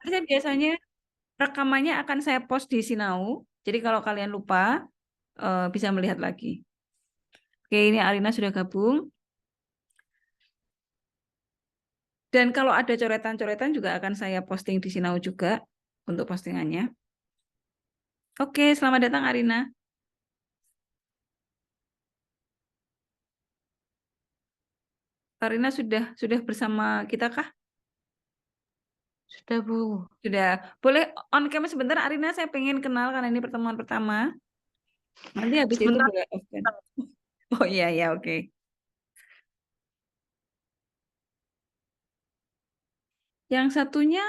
Saya biasanya rekamannya akan saya post di Sinau. Jadi kalau kalian lupa, bisa melihat lagi. Oke, ini Arina sudah gabung. Dan kalau ada coretan-coretan juga akan saya posting di Sinau juga untuk postingannya. Oke, selamat datang Arina. Arina sudah bersama kita kah? Sudah, Bu. Sudah. Boleh on cam sebentar Arina, saya pengen kenal karena ini pertemuan pertama. Nanti habis itu Sebentar. boleh off cam. Oh iya ya, oke. Yang satunya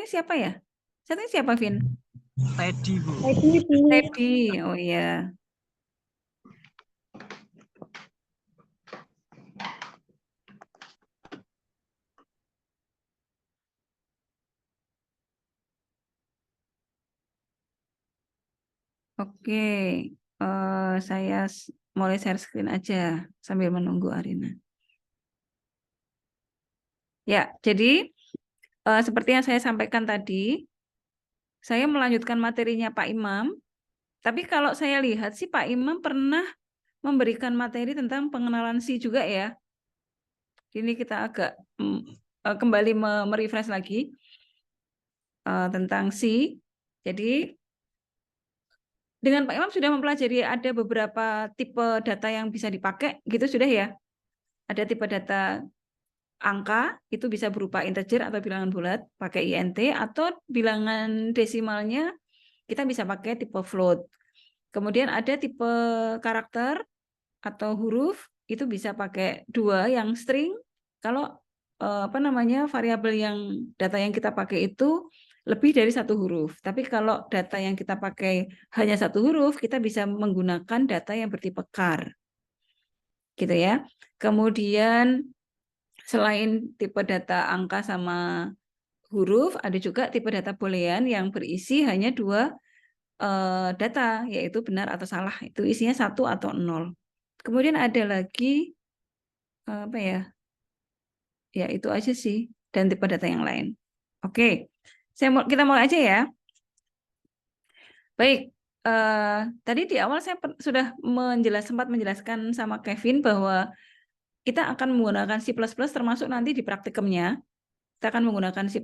siapa ya? Satunya siapa, Vin? Teddy, Bu. Teddy. Oh iya. Oke. Saya mulai share screen aja sambil menunggu Arina. Ya, jadi seperti yang saya sampaikan tadi, saya melanjutkan materinya Pak Imam. Tapi kalau saya lihat sih Pak Imam pernah memberikan materi tentang pengenalan si juga ya. Ini kita agak kembali merefresh lagi tentang si. Jadi dengan Pak Imam sudah mempelajari ada beberapa tipe data yang bisa dipakai, gitu sudah ya. Ada tipe data angka, itu bisa berupa integer atau bilangan bulat, pakai int, atau bilangan desimalnya kita bisa pakai tipe float. Kemudian ada tipe karakter atau huruf, itu bisa pakai dua yang string. Kalau variabel yang data yang kita pakai itu lebih dari satu huruf. Tapi kalau data yang kita pakai hanya satu huruf, kita bisa menggunakan data yang bertipe char. Gitu ya. Kemudian selain tipe data angka sama huruf, ada juga tipe data boolean yang berisi hanya dua data, yaitu benar atau salah. Itu isinya 1 atau 0. Kemudian ada lagi apa ya? Ya itu aja sih, dan tipe data yang lain. Oke, kita mulai aja ya. Baik, tadi di awal saya sudah sempat menjelaskan sama Kevin bahwa kita akan menggunakan C++ termasuk nanti di praktikumnya. Kita akan menggunakan C++.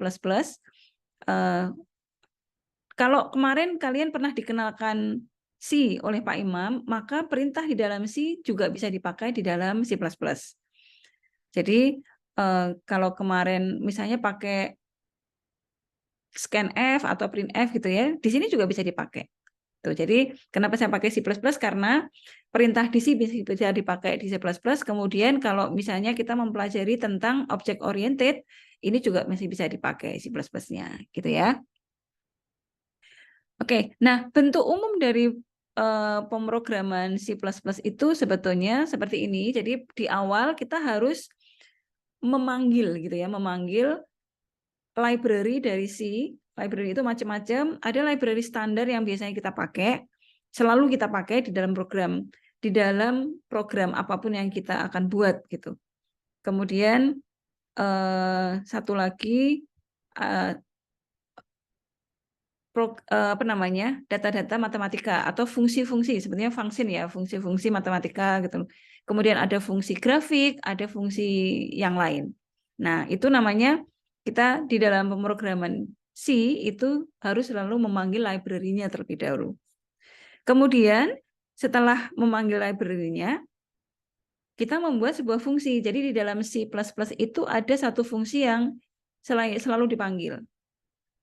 Kalau kemarin kalian pernah dikenalkan C oleh Pak Imam, maka perintah di dalam C juga bisa dipakai di dalam C++. Jadi kalau kemarin misalnya pakai scanf atau printf gitu ya, di sini juga bisa dipakai. Tuh, jadi kenapa saya pakai C++ karena perintah di C bisa dipakai di C++. Kemudian kalau misalnya kita mempelajari tentang object oriented, ini juga masih bisa dipakai C++-nya, gitu ya. Oke, nah bentuk umum dari pemrograman C++ itu sebetulnya seperti ini. Jadi di awal kita harus memanggil gitu ya, memanggil library dari C. Library itu macam-macam. Ada library standar yang biasanya kita pakai, selalu kita pakai di dalam program apapun yang kita akan buat gitu. Kemudian satu lagi data-data matematika atau fungsi-fungsi, sebenarnya function ya, fungsi-fungsi matematika gitu. Kemudian ada fungsi grafik, ada fungsi yang lain. Nah, itu namanya kita di dalam pemrograman C itu harus selalu memanggil library-nya terlebih dahulu. Kemudian setelah memanggil library-nya, kita membuat sebuah fungsi. Jadi di dalam C++ itu ada satu fungsi yang selalu dipanggil.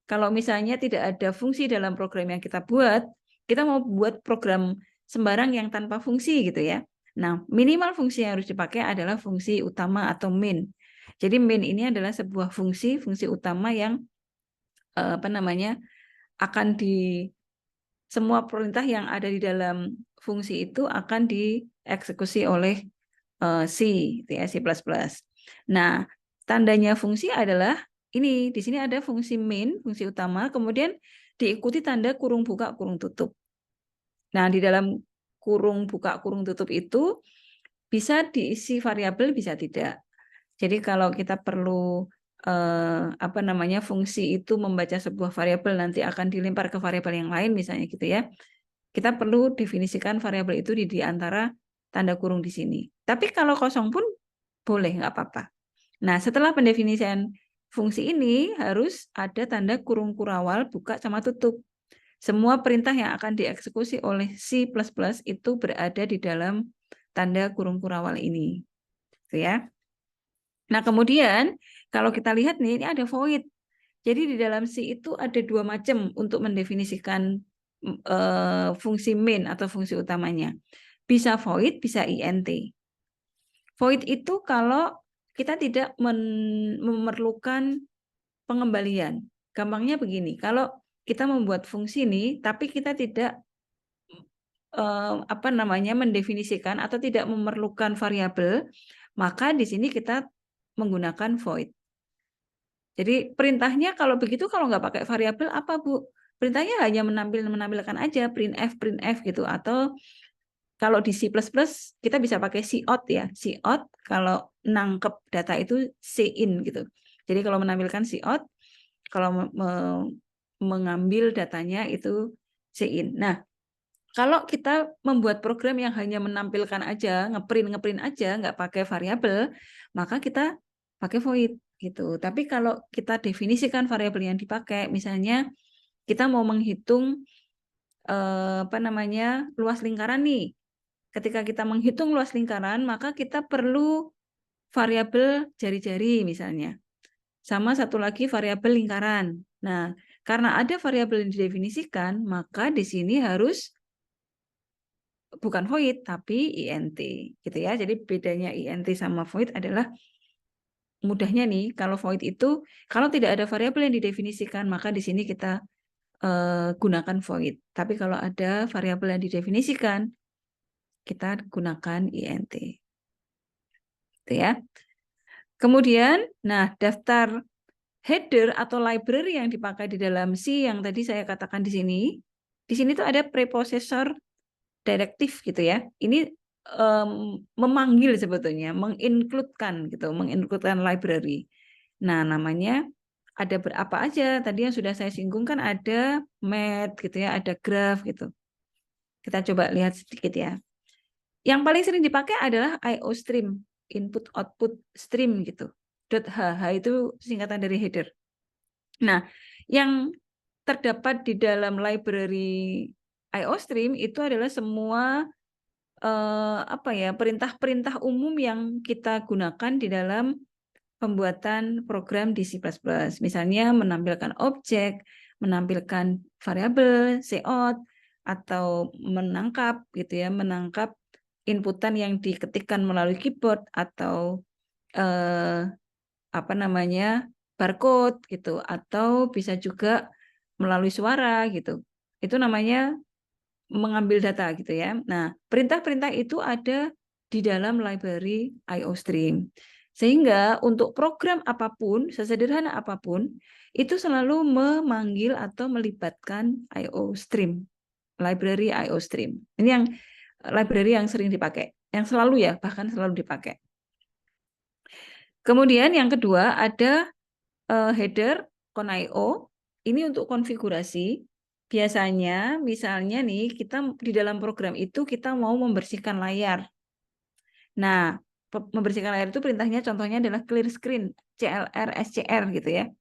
Kalau misalnya tidak ada fungsi dalam program yang kita buat, kita mau buat program sembarang yang tanpa fungsi gitu ya. Nah, minimal fungsi yang harus dipakai adalah fungsi utama atau main. Jadi main ini adalah sebuah fungsi utama yang akan semua perintah yang ada di dalam fungsi itu akan dieksekusi oleh C, C++. Nah, tandanya fungsi adalah ini, di sini ada fungsi main, fungsi utama, kemudian diikuti tanda kurung buka, kurung tutup. Nah, di dalam kurung buka, kurung tutup itu bisa diisi variabel, bisa tidak. Jadi kalau kita perlu fungsi itu membaca sebuah variabel nanti akan dilempar ke variabel yang lain misalnya gitu ya. Kita perlu definisikan variabel itu di antara tanda kurung di sini. Tapi kalau kosong pun boleh, nggak apa-apa. Nah, setelah pendefinisian fungsi ini harus ada tanda kurung kurawal buka sama tutup. Semua perintah yang akan dieksekusi oleh C++ itu berada di dalam tanda kurung kurawal ini. Gitu ya. Nah, kemudian kalau kita lihat nih, ini ada void. Jadi di dalam C itu ada dua macam untuk mendefinisikan fungsi main atau fungsi utamanya. Bisa void, bisa int. Void itu kalau kita tidak memerlukan pengembalian. Gampangnya begini, kalau kita membuat fungsi ini, tapi kita tidak mendefinisikan atau tidak memerlukan variabel, maka di sini kita menggunakan void. Jadi perintahnya kalau begitu, kalau nggak pakai variabel apa Bu? Perintahnya hanya menampilkan aja printf gitu. Atau kalau di C++ kita bisa pakai cout ya. Cout kalau nangkep data itu cin gitu. Jadi kalau menampilkan cout, kalau mengambil datanya itu cin. Nah, kalau kita membuat program yang hanya menampilkan aja, ngeprint aja, nggak pakai variabel, maka kita pakai void gitu. Tapi kalau kita definisikan variabel yang dipakai, misalnya kita mau menghitung luas lingkaran nih. Ketika kita menghitung luas lingkaran, maka kita perlu variabel jari-jari misalnya. Sama satu lagi variabel lingkaran. Nah, karena ada variabel yang didefinisikan, maka di sini harus bukan void tapi int gitu ya. Jadi bedanya int sama void adalah mudahnya nih, kalau void itu kalau tidak ada variabel yang didefinisikan maka di sini kita gunakan void. Tapi kalau ada variabel yang didefinisikan kita gunakan int. Gitu ya. Kemudian, nah daftar header atau library yang dipakai di dalam C yang tadi saya katakan di sini. Di sini tuh ada preprocessor direktif gitu ya. Ini memanggil sebetulnya, mengincludekan gitu, mengincludekan library. Nah, namanya ada berapa aja? Tadi yang sudah saya singgung kan ada math gitu ya, ada graph gitu. Kita coba lihat sedikit ya. Yang paling sering dipakai adalah IO stream, input output stream gitu. .hh itu singkatan dari header. Nah, yang terdapat di dalam library IOStream itu adalah semua perintah-perintah umum yang kita gunakan di dalam pembuatan program di C++. Misalnya menampilkan objek, menampilkan variabel, cout, atau menangkap gitu ya, menangkap inputan yang diketikkan melalui keyboard atau barcode gitu, atau bisa juga melalui suara gitu. Itu namanya mengambil data gitu ya. Nah, perintah-perintah itu ada di dalam library IOStream. Sehingga untuk program apapun, sesederhana apapun, itu selalu memanggil atau melibatkan IOStream, library IOStream. Ini yang library yang sering dipakai, yang selalu ya, bahkan selalu dipakai. Kemudian yang kedua ada header con.io. Ini untuk konfigurasi. Biasanya misalnya nih kita di dalam program itu kita mau membersihkan layar. Nah, membersihkan layar itu perintahnya contohnya adalah clear screen, CLR, SCR gitu ya.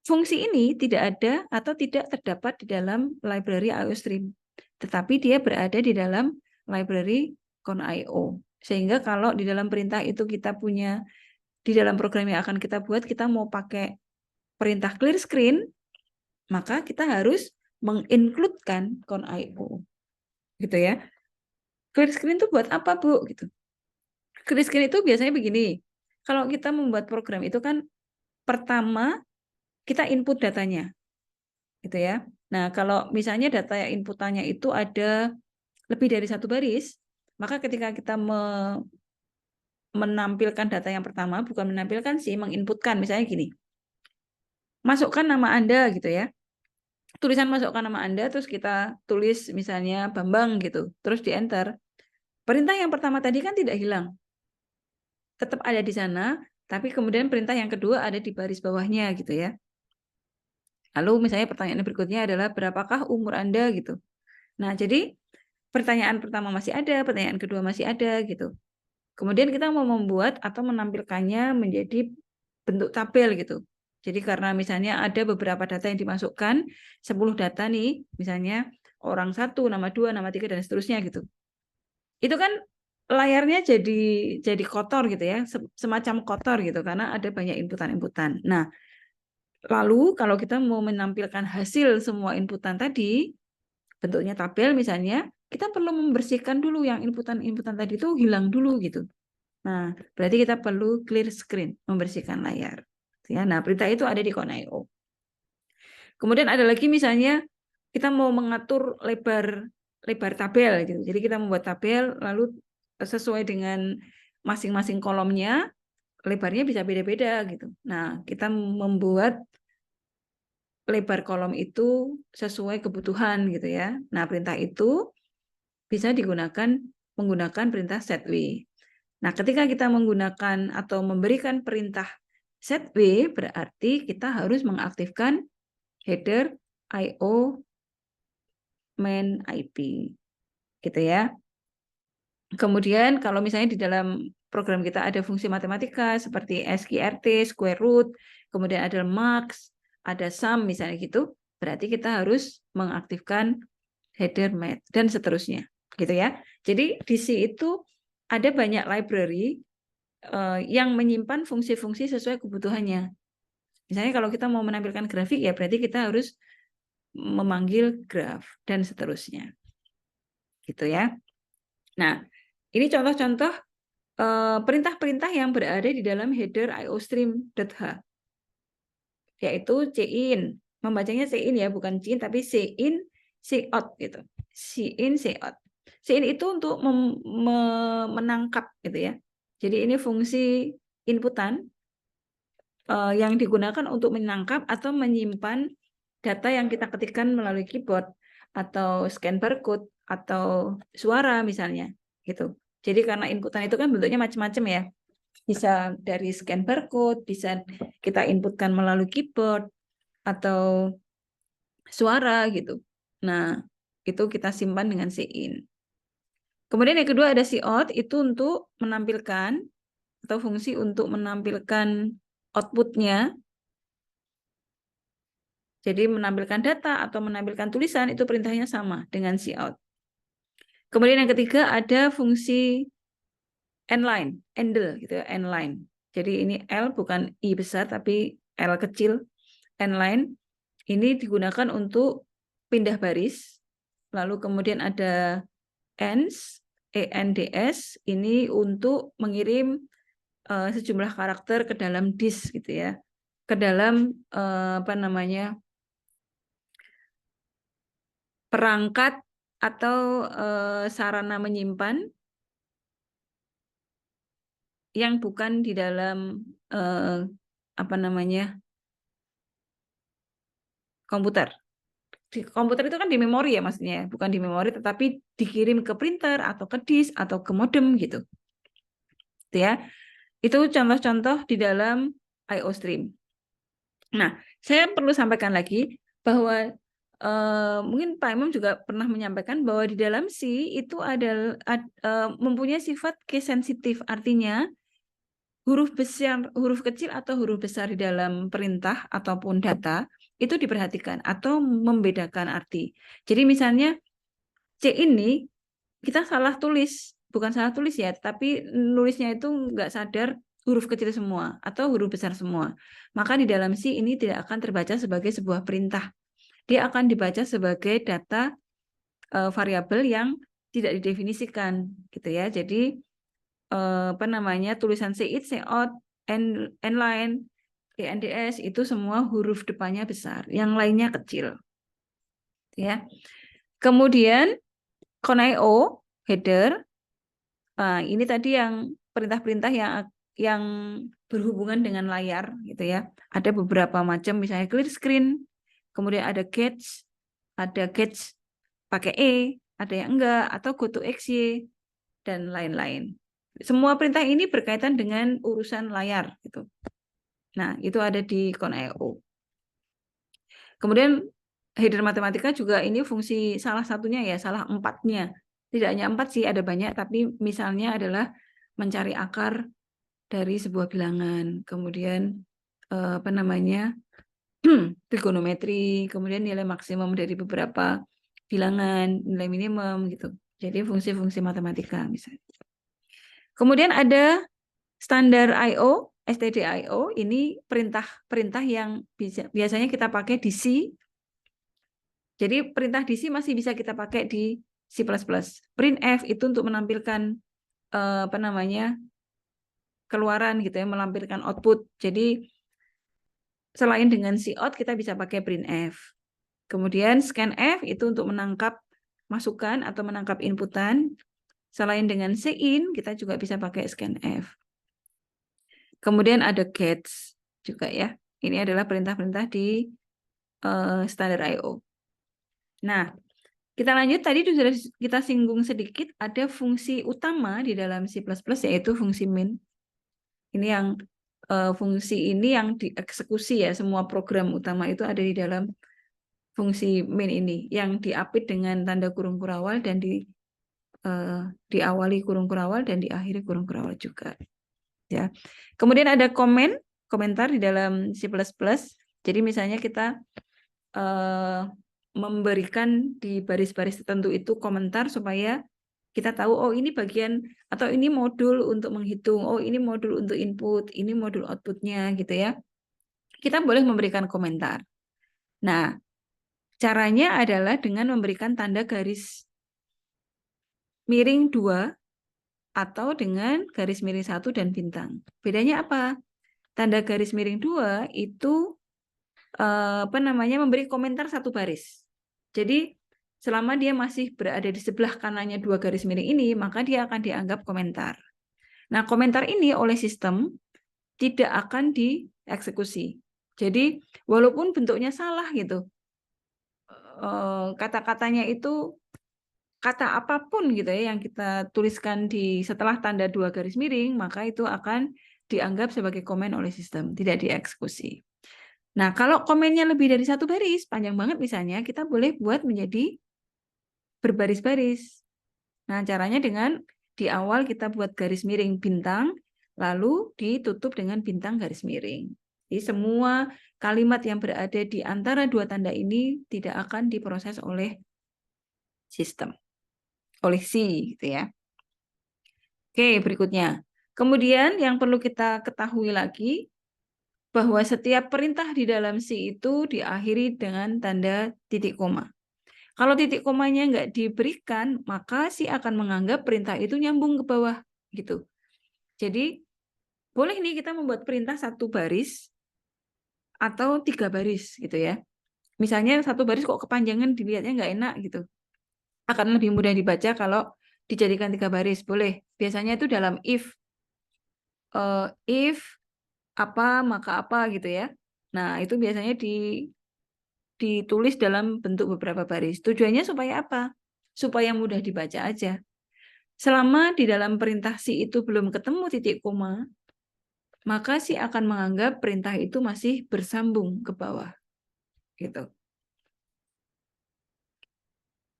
Fungsi ini tidak ada atau tidak terdapat di dalam library IOStream. Tetapi dia berada di dalam library con.io. Sehingga kalau di dalam perintah itu kita punya, di dalam program yang akan kita buat, kita mau pakai perintah clear screen, maka kita harus mengincludekan con.io. Gitu ya. Clear screen itu buat apa, Bu? Gitu. Clear screen itu biasanya begini. Kalau kita membuat program itu kan pertama kita input datanya. Gitu ya. Nah, kalau misalnya data inputannya itu ada lebih dari satu baris, maka ketika kita menampilkan data yang pertama, bukan menampilkan sih, menginputkan. Misalnya gini. Masukkan nama Anda gitu ya. Tulisan masukkan nama Anda, terus kita tulis misalnya Bambang gitu, terus di enter. Perintah yang pertama tadi kan tidak hilang. Tetap ada di sana, Tapi kemudian perintah yang kedua ada di baris bawahnya gitu ya. Lalu misalnya pertanyaan berikutnya adalah berapakah umur Anda gitu. Nah, jadi pertanyaan pertama masih ada, pertanyaan kedua masih ada gitu. Kemudian kita mau membuat atau menampilkannya menjadi bentuk tabel gitu. Jadi karena misalnya ada beberapa data yang dimasukkan, 10 data nih, misalnya orang 1, nama 2, nama 3 dan seterusnya gitu. Itu kan layarnya jadi kotor gitu ya, semacam kotor gitu karena ada banyak inputan-inputan. Nah, lalu kalau kita mau menampilkan hasil semua inputan tadi, bentuknya tabel misalnya, kita perlu membersihkan dulu yang inputan-inputan tadi itu hilang dulu gitu. Nah, berarti kita perlu clear screen, membersihkan layar. Ya, nah, perintah itu ada di Cone.io. Kemudian ada lagi misalnya kita mau mengatur lebar tabel gitu. Jadi kita membuat tabel lalu sesuai dengan masing-masing kolomnya lebarnya bisa beda-beda gitu. Nah, kita membuat lebar kolom itu sesuai kebutuhan gitu ya. Nah, perintah itu bisa digunakan menggunakan perintah setW. Nah, ketika kita menggunakan atau memberikan perintah setW, berarti kita harus mengaktifkan header IO main IP. Gitu ya. Kemudian kalau misalnya di dalam program kita ada fungsi matematika seperti SQRT, square root, kemudian ada max, ada sum misalnya gitu, berarti kita harus mengaktifkan header math dan seterusnya, gitu ya. Jadi di C itu ada banyak library yang menyimpan fungsi-fungsi sesuai kebutuhannya. Misalnya kalau kita mau menampilkan grafik ya berarti kita harus memanggil graph dan seterusnya. Gitu ya. Nah, ini contoh-contoh perintah-perintah yang berada di dalam header iostream.h, yaitu cin. Membacanya cin ya, bukan cin, tapi cin, cout gitu. Cin, cout. Cin itu untuk menangkap gitu ya. Jadi ini fungsi inputan yang digunakan untuk menangkap atau menyimpan data yang kita ketikkan melalui keyboard atau scan barcode atau suara misalnya gitu. Jadi karena inputan itu kan bentuknya macam-macam ya. Bisa dari scan barcode, bisa kita inputkan melalui keyboard atau suara gitu. Nah, itu kita simpan dengan cin. Kemudian yang kedua ada cout, itu untuk menampilkan atau fungsi untuk menampilkan outputnya. Jadi menampilkan data atau menampilkan tulisan itu perintahnya sama dengan cout. Kemudian yang ketiga ada fungsi endline, endl gitu ya, endline. Jadi ini L bukan I besar tapi L kecil. Endline ini digunakan untuk pindah baris. Lalu kemudian ada ends, ENDS ini untuk mengirim sejumlah karakter ke dalam disk gitu ya. Ke dalam apa namanya? Perangkat atau sarana menyimpan yang bukan di dalam apa namanya komputer. Di komputer itu kan di memori ya maksudnya, bukan di memori tetapi dikirim ke printer atau ke disk atau ke modem gitu. Gitu ya. Itu contoh-contoh di dalam IO stream. Nah, saya perlu sampaikan lagi bahwa mungkin Pak Imam juga pernah menyampaikan bahwa di dalam C itu ada mempunyai sifat case sensitif, artinya huruf besar, huruf kecil atau huruf besar di dalam perintah ataupun data itu diperhatikan atau membedakan arti. Jadi misalnya C ini kita salah tulis, bukan salah tulis ya, tapi nulisnya itu nggak sadar huruf kecil semua atau huruf besar semua. Maka di dalam C ini tidak akan terbaca sebagai sebuah perintah. Dia akan dibaca sebagai data variabel yang tidak didefinisikan gitu ya. Jadi apa namanya tulisan CIT, COUT, endline, ENDS itu semua huruf depannya besar, yang lainnya kecil. Ya. Kemudian Cone.io header, ini tadi yang perintah-perintah yang berhubungan dengan layar gitu ya. Ada beberapa macam, misalnya clear screen, kemudian ada pakai E, ada yang enggak, atau go to XY dan lain-lain. Semua perintah ini berkaitan dengan urusan layar gitu. Nah, itu ada di Con.io. Kemudian header matematika juga ini fungsi salah satunya ya, salah 4-nya. Tidak hanya 4 sih, ada banyak, tapi misalnya adalah mencari akar dari sebuah bilangan, kemudian apa namanya, trigonometri, kemudian nilai maksimum dari beberapa bilangan, nilai minimum gitu. Jadi fungsi-fungsi matematika misalnya. Kemudian ada standar I/O, stdio, ini perintah-perintah yang biasanya kita pakai di C. Jadi perintah di C masih bisa kita pakai di C++. Printf itu untuk menampilkan apa namanya, keluaran gitu ya, melampirkan output. Jadi selain dengan cout kita bisa pakai printf. Kemudian scanf itu untuk menangkap masukan atau menangkap inputan. Selain dengan cin, kita juga bisa pakai scanf. Kemudian ada gets juga ya. Ini adalah perintah-perintah di standar I/O. Nah, kita lanjut, tadi sudah kita singgung sedikit, ada fungsi utama di dalam C++ yaitu fungsi min. Ini yang fungsi ini yang dieksekusi ya, semua program utama itu ada di dalam fungsi min ini, yang diapit dengan tanda kurung kurawal dan diawali kurung kurawal dan diakhiri kurung kurawal juga. Ya. Kemudian ada komentar di dalam C++. Jadi misalnya kita memberikan di baris-baris tertentu itu komentar supaya kita tahu, oh ini bagian atau ini modul untuk menghitung, oh ini modul untuk input, ini modul outputnya gitu ya. Kita boleh memberikan komentar. Nah, caranya adalah dengan memberikan tanda garis miring 2 atau dengan garis miring 1 dan bintang. Bedanya apa? Tanda garis miring 2 itu apa namanya, memberi komentar satu baris. Jadi selama dia masih berada di sebelah kanannya 2 garis miring ini, maka dia akan dianggap komentar. Nah, komentar ini oleh sistem tidak akan dieksekusi. Jadi walaupun bentuknya salah gitu, kata-katanya itu kata apapun gitu ya yang kita tuliskan di setelah tanda 2 garis miring, maka itu akan dianggap sebagai komen oleh sistem, tidak dieksekusi. Nah, kalau komennya lebih dari 1 baris, panjang banget misalnya, kita boleh buat menjadi berbaris-baris. Nah, caranya dengan di awal kita buat garis miring bintang, lalu ditutup dengan bintang garis miring. Jadi semua kalimat yang berada di antara 2 tanda ini tidak akan diproses oleh sistem, oleh C gitu ya. Oke, berikutnya. Kemudian yang perlu kita ketahui lagi, bahwa setiap perintah di dalam C itu diakhiri dengan tanda titik koma. Kalau titik komanya nggak diberikan, maka C akan menganggap perintah itu nyambung ke bawah gitu. Jadi boleh nih kita membuat perintah 1 baris atau 3 baris gitu ya. Misalnya 1 baris kok kepanjangan, dilihatnya nggak enak gitu. Akan lebih mudah dibaca kalau dijadikan 3 baris, boleh. Biasanya itu dalam if apa maka apa gitu ya. Nah, itu biasanya ditulis dalam bentuk beberapa baris. Tujuannya supaya apa? Supaya mudah dibaca aja. Selama di dalam perintah C itu belum ketemu titik koma, maka C akan menganggap perintah itu masih bersambung ke bawah. Gitu.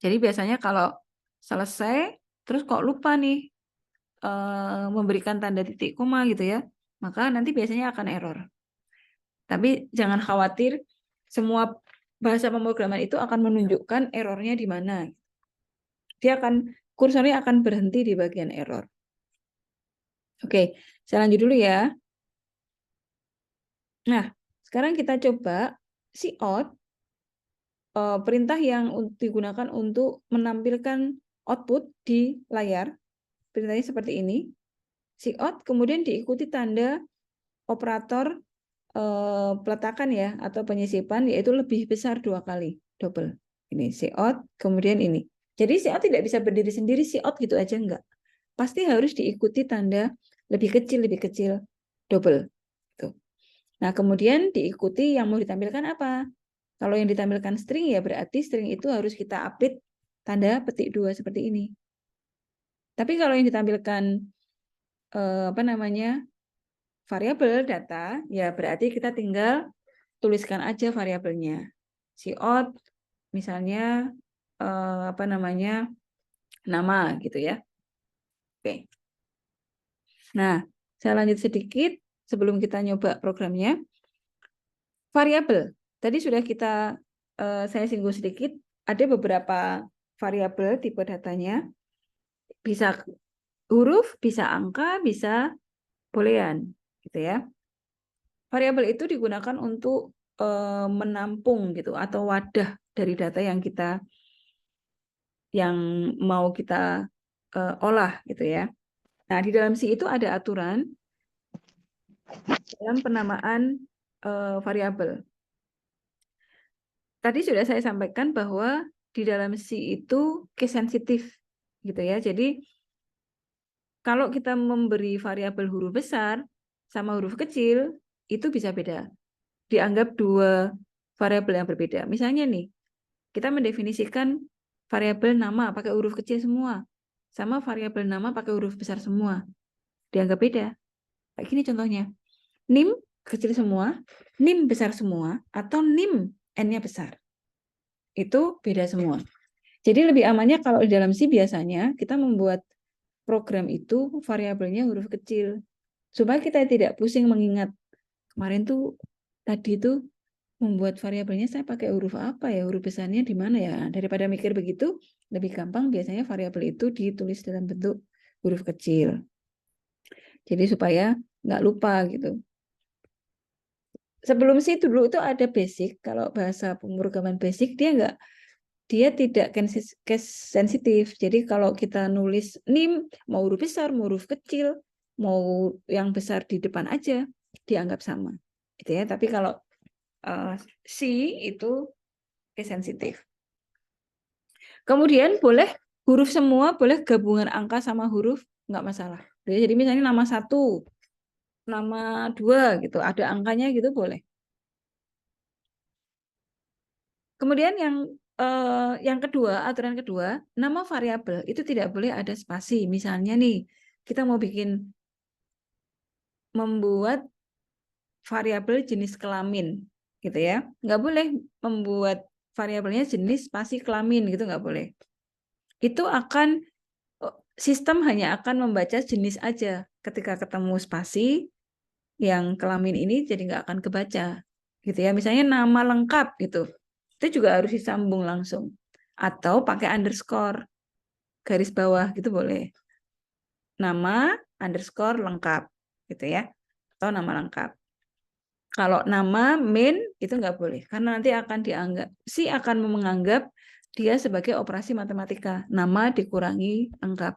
Jadi biasanya kalau selesai, terus kok lupa nih memberikan tanda titik koma gitu ya, maka nanti biasanya akan error. Tapi jangan khawatir, semua bahasa pemrograman itu akan menunjukkan errornya di mana. Kursornya akan berhenti di bagian error. Oke, saya lanjut dulu ya. Nah, sekarang kita coba cout, perintah yang digunakan untuk menampilkan output di layar. Perintahnya seperti ini. Cout kemudian diikuti tanda operator peletakan ya, atau penyisipan, yaitu lebih besar 2 kali, double. Ini cout, kemudian ini. Jadi cout tidak bisa berdiri sendiri, cout gitu aja enggak. Pasti harus diikuti tanda lebih kecil, double. Tuh. Nah, kemudian diikuti yang mau ditampilkan apa? Kalau yang ditampilkan string, ya berarti string itu harus kita update tanda petik 2 seperti ini. Tapi kalau yang ditampilkan variabel data, ya berarti kita tinggal tuliskan aja variabelnya. Cout misalnya nama gitu ya. Oke. Nah, saya lanjut sedikit sebelum kita nyoba programnya. Variabel. Tadi sudah saya singgung sedikit, ada beberapa variabel tipe datanya. Bisa huruf, bisa angka, bisa boolean gitu ya. Variabel itu digunakan untuk menampung gitu atau wadah dari data yang mau kita olah gitu ya. Nah, di dalam C itu ada aturan dalam penamaan variabel. Tadi sudah saya sampaikan bahwa di dalam C itu case sensitif gitu ya. Jadi kalau kita memberi variabel huruf besar sama huruf kecil itu bisa beda. Dianggap dua variabel yang berbeda. Misalnya nih, kita mendefinisikan variabel nama pakai huruf kecil semua sama variabel nama pakai huruf besar semua. Dianggap beda. Kayak gini contohnya. NIM kecil semua, NIM besar semua, atau NIM N-nya besar. Itu beda semua. Jadi lebih amannya kalau di dalam C biasanya kita membuat program itu variabelnya huruf kecil. Supaya kita tidak pusing mengingat kemarin tadi membuat variabelnya saya pakai huruf apa ya, huruf besarnya di mana ya. Daripada mikir begitu, lebih gampang biasanya variabel itu ditulis dalam bentuk huruf kecil. Jadi supaya nggak lupa gitu. Sebelum situ dulu itu ada basic. Kalau bahasa pemrograman basic dia tidak case sensitif. Jadi kalau kita nulis NIM mau huruf besar, mau huruf kecil, mau yang besar di depan aja dianggap sama. Gitu ya. Tapi kalau C itu case sensitif. Kemudian boleh huruf semua, boleh gabungan angka sama huruf, nggak masalah. Jadi misalnya nama 1, nama 2 gitu, ada angkanya gitu boleh. Kemudian yang kedua, aturan kedua, nama variabel itu tidak boleh ada spasi. Misalnya nih, kita mau membuat variabel jenis kelamin, gitu ya. Nggak boleh membuat variabelnya jenis spasi kelamin, gitu nggak boleh. Itu sistem hanya akan membaca jenis aja. Ketika ketemu spasi, yang kelamin ini jadi nggak akan kebaca. Gitu ya. Misalnya nama lengkap gitu. Itu juga harus disambung langsung. Atau pakai underscore, garis bawah gitu boleh. Nama underscore lengkap gitu ya. Atau nama lengkap. Kalau nama main itu nggak boleh. Karena nanti akan menganggap dia sebagai operasi matematika. Nama dikurangi lengkap.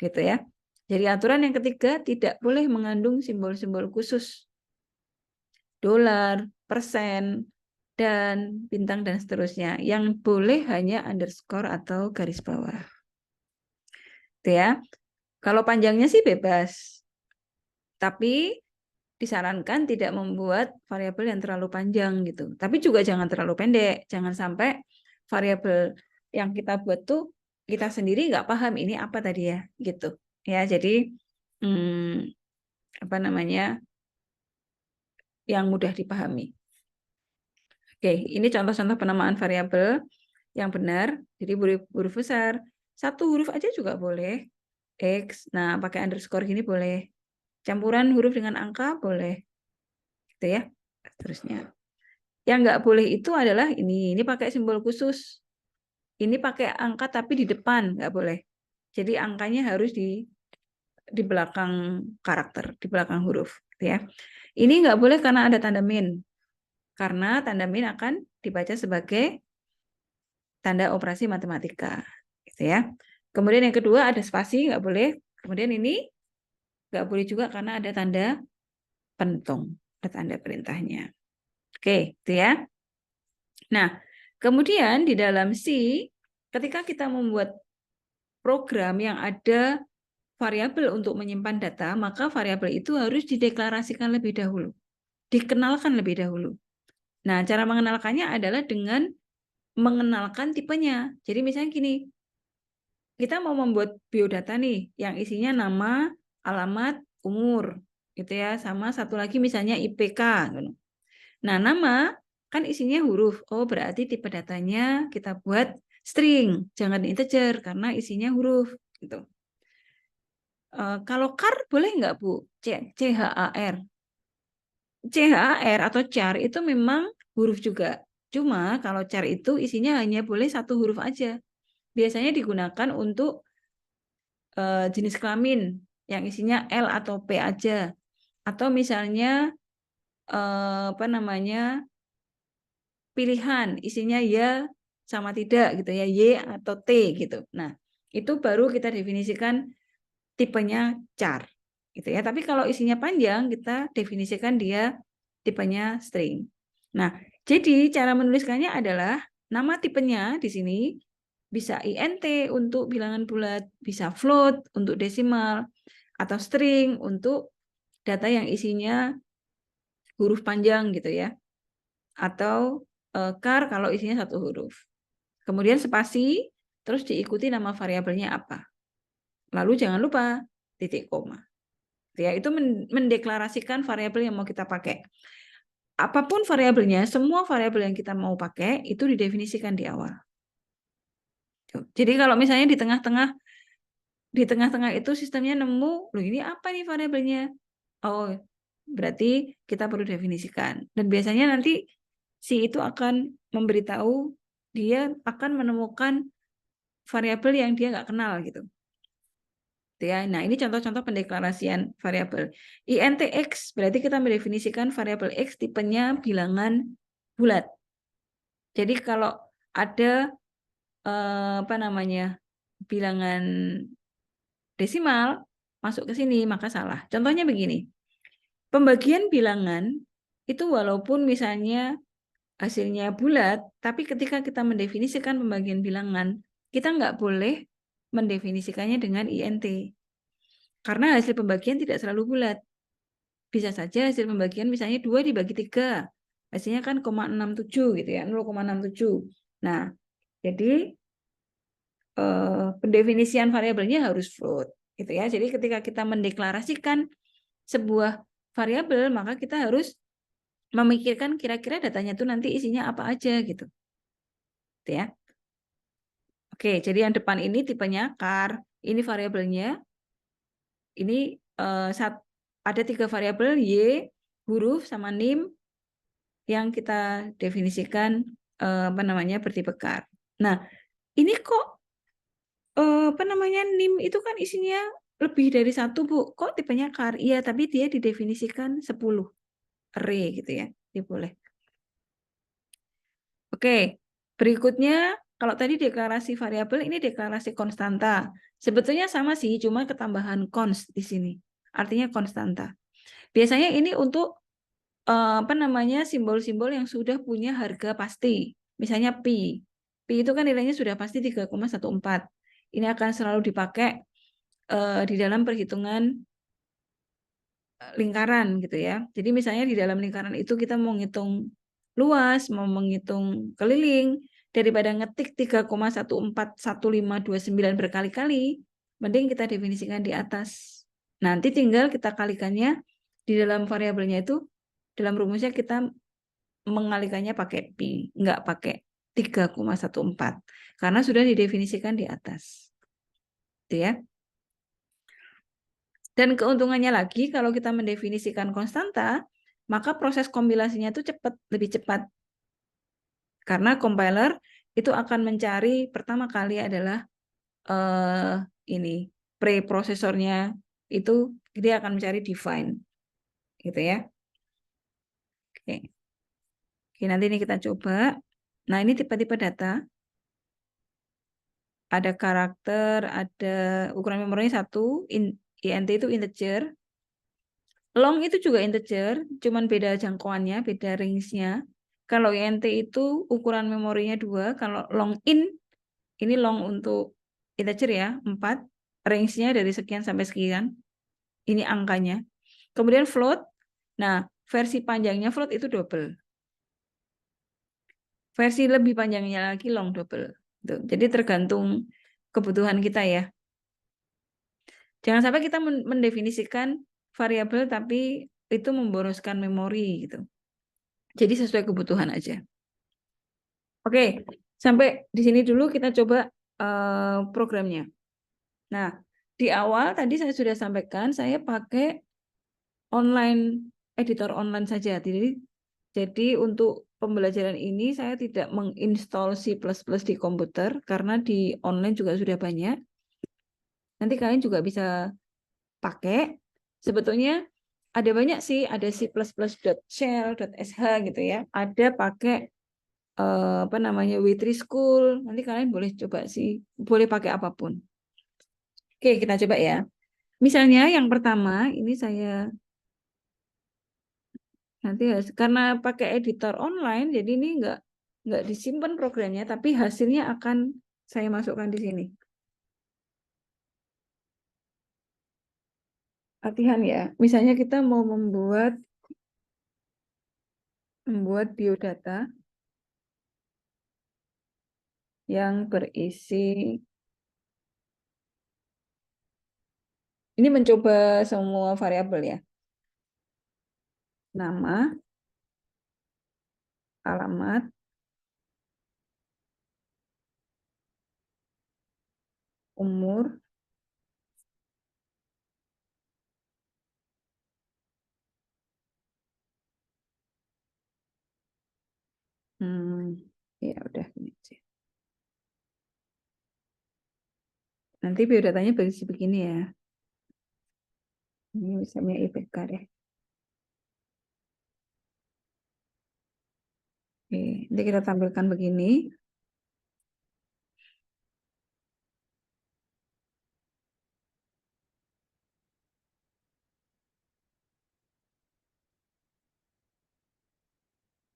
Gitu ya. Jadi aturan yang ketiga, tidak boleh mengandung simbol-simbol khusus. Dolar, persen, dan bintang dan seterusnya. Yang boleh hanya underscore atau garis bawah. Itu ya. Kalau panjangnya sih bebas. Tapi disarankan tidak membuat variabel yang terlalu panjang gitu. Tapi juga jangan terlalu pendek. Jangan sampai variabel yang kita buat kita sendiri nggak paham ini apa tadi ya gitu. Ya, jadi yang mudah dipahami. Oke, ini contoh-contoh penamaan variabel yang benar. Jadi huruf besar, satu huruf aja juga boleh. X, nah pakai underscore gini boleh. Campuran huruf dengan angka boleh. Gitu ya. Terusnya. Yang nggak boleh itu adalah ini pakai simbol khusus. Ini pakai angka tapi di depan, nggak boleh. Jadi angkanya harus di belakang karakter, di belakang huruf. Gitu ya. Ini nggak boleh karena ada tanda min. Karena tanda min akan dibaca sebagai tanda operasi matematika. Gitu ya. Kemudian yang kedua ada spasi, nggak boleh. Kemudian ini nggak boleh juga karena ada tanda pentung, ada tanda perintahnya. Oke, itu ya. Nah, kemudian di dalam C, ketika kita membuat program yang ada variabel untuk menyimpan data, maka variabel itu harus dideklarasikan lebih dahulu, dikenalkan lebih dahulu. Nah, cara mengenalkannya adalah dengan mengenalkan tipenya. Jadi misalnya gini, kita mau membuat biodata nih, yang isinya nama, alamat, umur, gitu ya. Sama satu lagi misalnya IPK. Nah, nama kan isinya huruf. Oh, berarti tipe datanya kita buat string, jangan integer karena isinya huruf. Gitu. Kalau char boleh nggak Bu? CHAR. CHAR atau char itu memang huruf juga. Cuma kalau char itu isinya hanya boleh satu huruf aja. Biasanya digunakan untuk jenis kelamin yang isinya L atau P aja. Atau misalnya apa namanya pilihan isinya ya sama tidak gitu ya, Y atau T gitu. Nah, itu baru kita definisikan tipenya char gitu ya. Tapi kalau isinya panjang kita definisikan dia tipenya string. Nah, jadi cara menuliskannya adalah nama tipenya di sini bisa int untuk bilangan bulat, bisa float untuk desimal, atau string untuk data yang isinya huruf panjang gitu ya. Atau char kalau isinya satu huruf. Kemudian spasi, terus diikuti nama variabelnya apa. Lalu jangan lupa titik koma. Ya, itu mendeklarasikan variabel yang mau kita pakai. Apapun variabelnya, semua variabel yang kita mau pakai itu didefinisikan di awal. Jadi kalau misalnya di tengah-tengah itu sistemnya nemu, loh ini apa nih variabelnya? Oh, berarti kita perlu definisikan. Dan biasanya nanti si itu akan memberitahu dia akan menemukan variabel yang dia nggak kenal gitu. Ya, nah ini contoh-contoh pendeklarasian variabel. INTX berarti kita mendefinisikan variabel X tipenya bilangan bulat. Jadi kalau ada apa namanya bilangan desimal masuk ke sini maka salah. Contohnya begini. Pembagian bilangan itu walaupun misalnya hasilnya bulat, tapi ketika kita mendefinisikan pembagian bilangan, kita nggak boleh mendefinisikannya dengan INT. Karena hasil pembagian tidak selalu bulat. Bisa saja hasil pembagian misalnya 2 dibagi 3. Hasilnya kan 0,67 gitu ya, 0,67. Nah, jadi pendefinisian variabelnya harus float gitu ya. Jadi ketika kita mendeklarasikan sebuah variabel, maka kita harus memikirkan kira-kira datanya itu nanti isinya apa aja gitu. Gitu ya. Oke, jadi yang depan ini tipenya char, ini variabelnya. Ini ada 3 variabel Y, huruf sama NIM yang kita definisikan apa namanya bertipe char. Nah, ini kok apa namanya NIM itu kan isinya lebih dari 1, Bu. Kok tipenya char? Iya, tapi dia didefinisikan 10 array gitu ya. Dia boleh. Oke, berikutnya kalau tadi deklarasi variabel, ini deklarasi konstanta. Sebetulnya sama sih, cuma ketambahan const di sini. Artinya konstanta. Biasanya ini untuk apa namanya simbol-simbol yang sudah punya harga pasti. Misalnya pi. Pi itu kan nilainya sudah pasti 3,14. Ini akan selalu dipakai di dalam perhitungan lingkaran gitu ya. Jadi misalnya di dalam lingkaran itu kita mau ngitung luas, mau menghitung keliling, daripada ngetik 3,141529 berkali-kali, mending kita definisikan di atas. Nanti tinggal kita kalikannya di dalam variabelnya itu, dalam rumusnya kita mengalikannya pakai pi, nggak pakai 3,14 karena sudah didefinisikan di atas. Gitu ya. Dan keuntungannya lagi kalau kita mendefinisikan konstanta, maka proses kompilasinya itu lebih cepat. Karena compiler itu akan mencari pertama kali adalah ini preprosesornya itu dia akan mencari define. Gitu ya. Oke. Oke, nanti ini kita coba. Nah, ini tipe-tipe data. Ada karakter, ada ukuran memorinya 1, int itu integer. Long itu juga integer, cuman beda jangkauannya, beda range-nya. Kalau int itu ukuran memorinya 2, kalau long ini long untuk integer ya, 4. Range-nya dari sekian sampai sekian. Ini angkanya. Kemudian float. Nah, versi panjangnya float itu double. Versi lebih panjangnya lagi long double. Tuh. Jadi tergantung kebutuhan kita ya. Jangan sampai kita mendefinisikan variabel tapi itu memboroskan memori gitu. Jadi sesuai kebutuhan aja. Oke, sampai di sini dulu kita coba programnya. Nah, di awal tadi saya sudah sampaikan saya pakai online editor online saja. Jadi untuk pembelajaran ini saya tidak menginstall C++ di komputer karena di online juga sudah banyak. Nanti kalian juga bisa pakai. Sebetulnya ada banyak sih, ada C++.shell.sh gitu ya. Ada pakai apa namanya W3 School. Nanti kalian boleh coba sih, boleh pakai apapun. Oke, kita coba ya. Misalnya yang pertama ini saya nanti karena pakai editor online, jadi ini nggak disimpan programnya, tapi hasilnya akan saya masukkan di sini. Latihan ya. Misalnya kita mau membuat biodata yang berisi ini mencoba semua variabel ya. Nama, alamat, umur, ya udah gini aja. Nanti biodatanya berisi begini ya. Ini misalnya IPK deh. Oke, nanti kita tampilkan begini.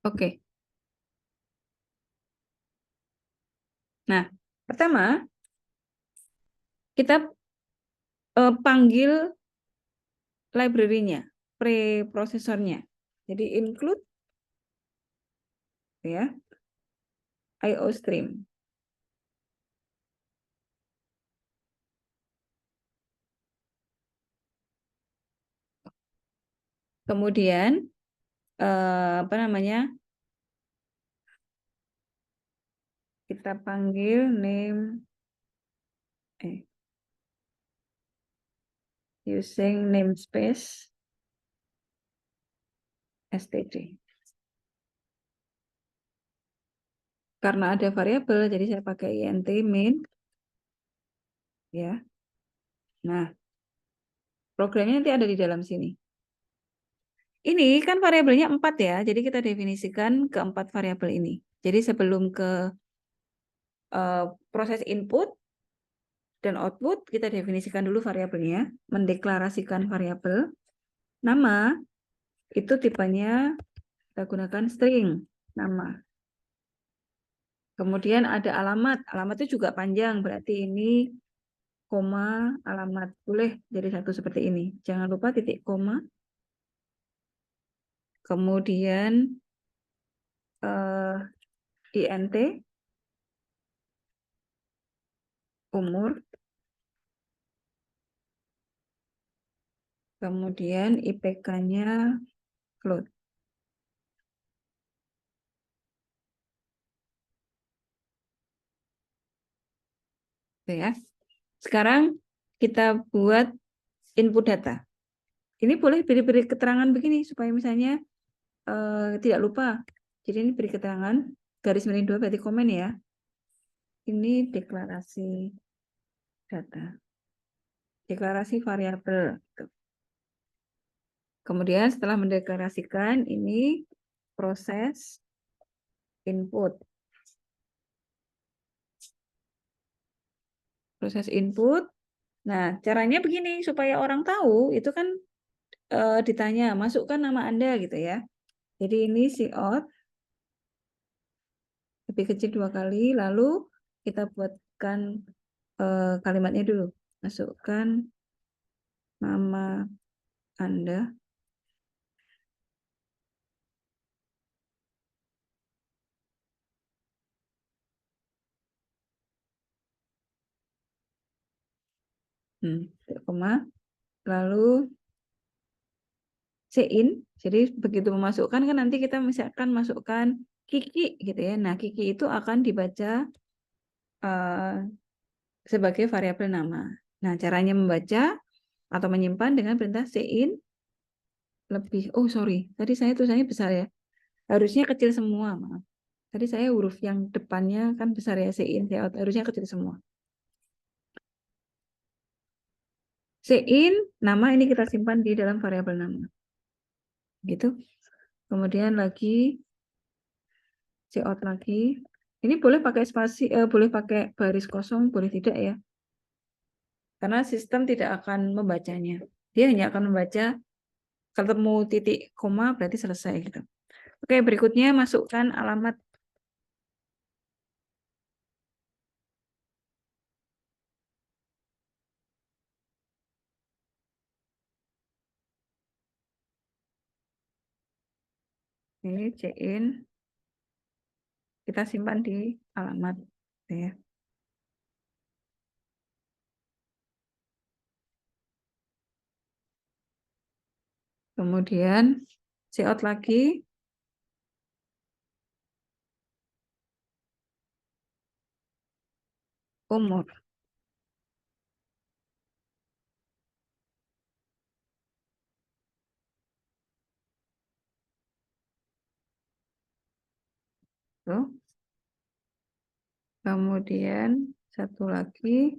Oke. Nah, pertama kita panggil library-nya, preprosesornya. Jadi include ya IO stream. Kemudian apa namanya? Kita panggil name using namespace std. Karena ada variabel, jadi saya pakai int main. Ya. Nah, programnya nanti ada di dalam sini. Ini kan variabelnya 4 ya, jadi kita definisikan keempat variabel ini. Jadi sebelum ke proses input dan output, kita definisikan dulu variabelnya, mendeklarasikan variabel. Nama, itu tipenya kita gunakan string, nama. Kemudian ada alamat, alamat itu juga panjang, berarti ini koma, alamat. Boleh jadi satu seperti ini. Jangan lupa titik koma. Kemudian int, umur, kemudian IPK-nya float. Oke ya. Sekarang kita buat input data. Ini boleh beri keterangan begini supaya misalnya tidak lupa. Jadi ini beri keterangan garis miring 2 berarti komen ya. Ini deklarasi data. Deklarasi variabel. Kemudian setelah mendeklarasikan ini proses input. Proses input. Nah, caranya begini supaya orang tahu itu kan ditanya masukkan nama Anda gitu ya. Jadi ini cout lebih kecil 2 kali, lalu kita buatkan kalimatnya dulu. Masukkan nama Anda. koma, lalu Sein. Jadi begitu memasukkan kan nanti kita misalkan masukkan Kiki gitu ya. Nah, Kiki itu akan dibaca sebagai variabel nama. Nah, caranya membaca atau menyimpan dengan perintah sein lebih. Oh, sorry. Tadi saya tulisannya besar ya. Harusnya kecil semua, maaf. Tadi saya huruf yang depannya kan besar ya, sein, harusnya kecil semua. Sein, nama ini kita simpan di dalam variabel nama. Gitu. Kemudian lagi cout lagi. Ini boleh pakai spasi, boleh pakai baris kosong, boleh tidak ya. Karena sistem tidak akan membacanya. Dia hanya akan membaca ketemu titik koma berarti selesai gitu. Oke, berikutnya masukkan alamat. Ini CIN kita simpan di alamat ya. Kemudian cout lagi umur. Tuh. Kemudian satu lagi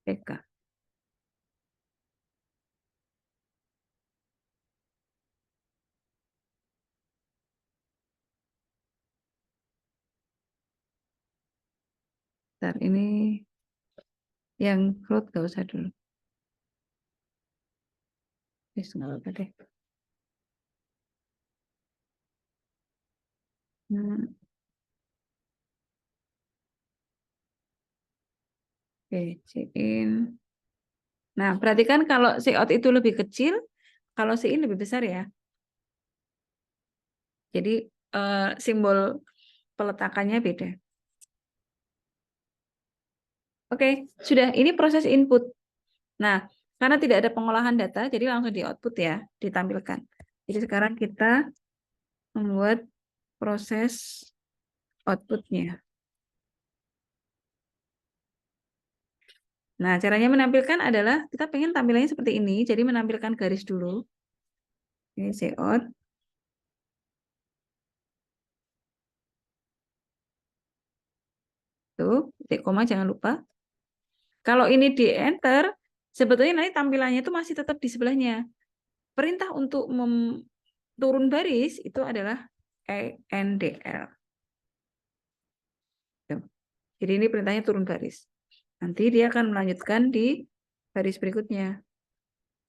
PK. Bentar, ini yang float gak usah dulu. Yes, nggak apa deh. Hmm, oke, CIN. Nah, berarti kan kalau cout itu lebih kecil, kalau CIN lebih besar ya. Jadi simbol peletakannya beda. Oke, sudah. Ini proses input. Nah, karena tidak ada pengolahan data, jadi langsung di output ya, ditampilkan. Jadi sekarang kita membuat proses outputnya. Nah, caranya menampilkan adalah kita pengen tampilannya seperti ini. Jadi menampilkan garis dulu. Ini cout. Tuh, titik koma jangan lupa. Kalau ini di enter, sebetulnya nanti tampilannya itu masih tetap di sebelahnya. Perintah untuk turun baris itu adalah ENDL. Jadi ini perintahnya turun baris. Nanti dia akan melanjutkan di baris berikutnya.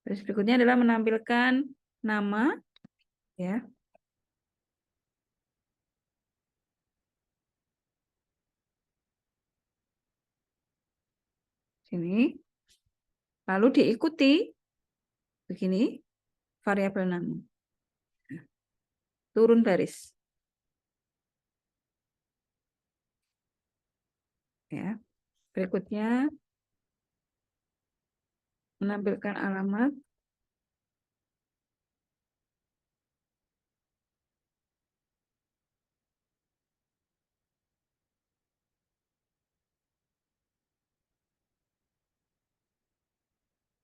Baris berikutnya adalah menampilkan nama, ya. Sini. Lalu diikuti begini variabel nama. Turun baris. Ya. Berikutnya menampilkan alamat.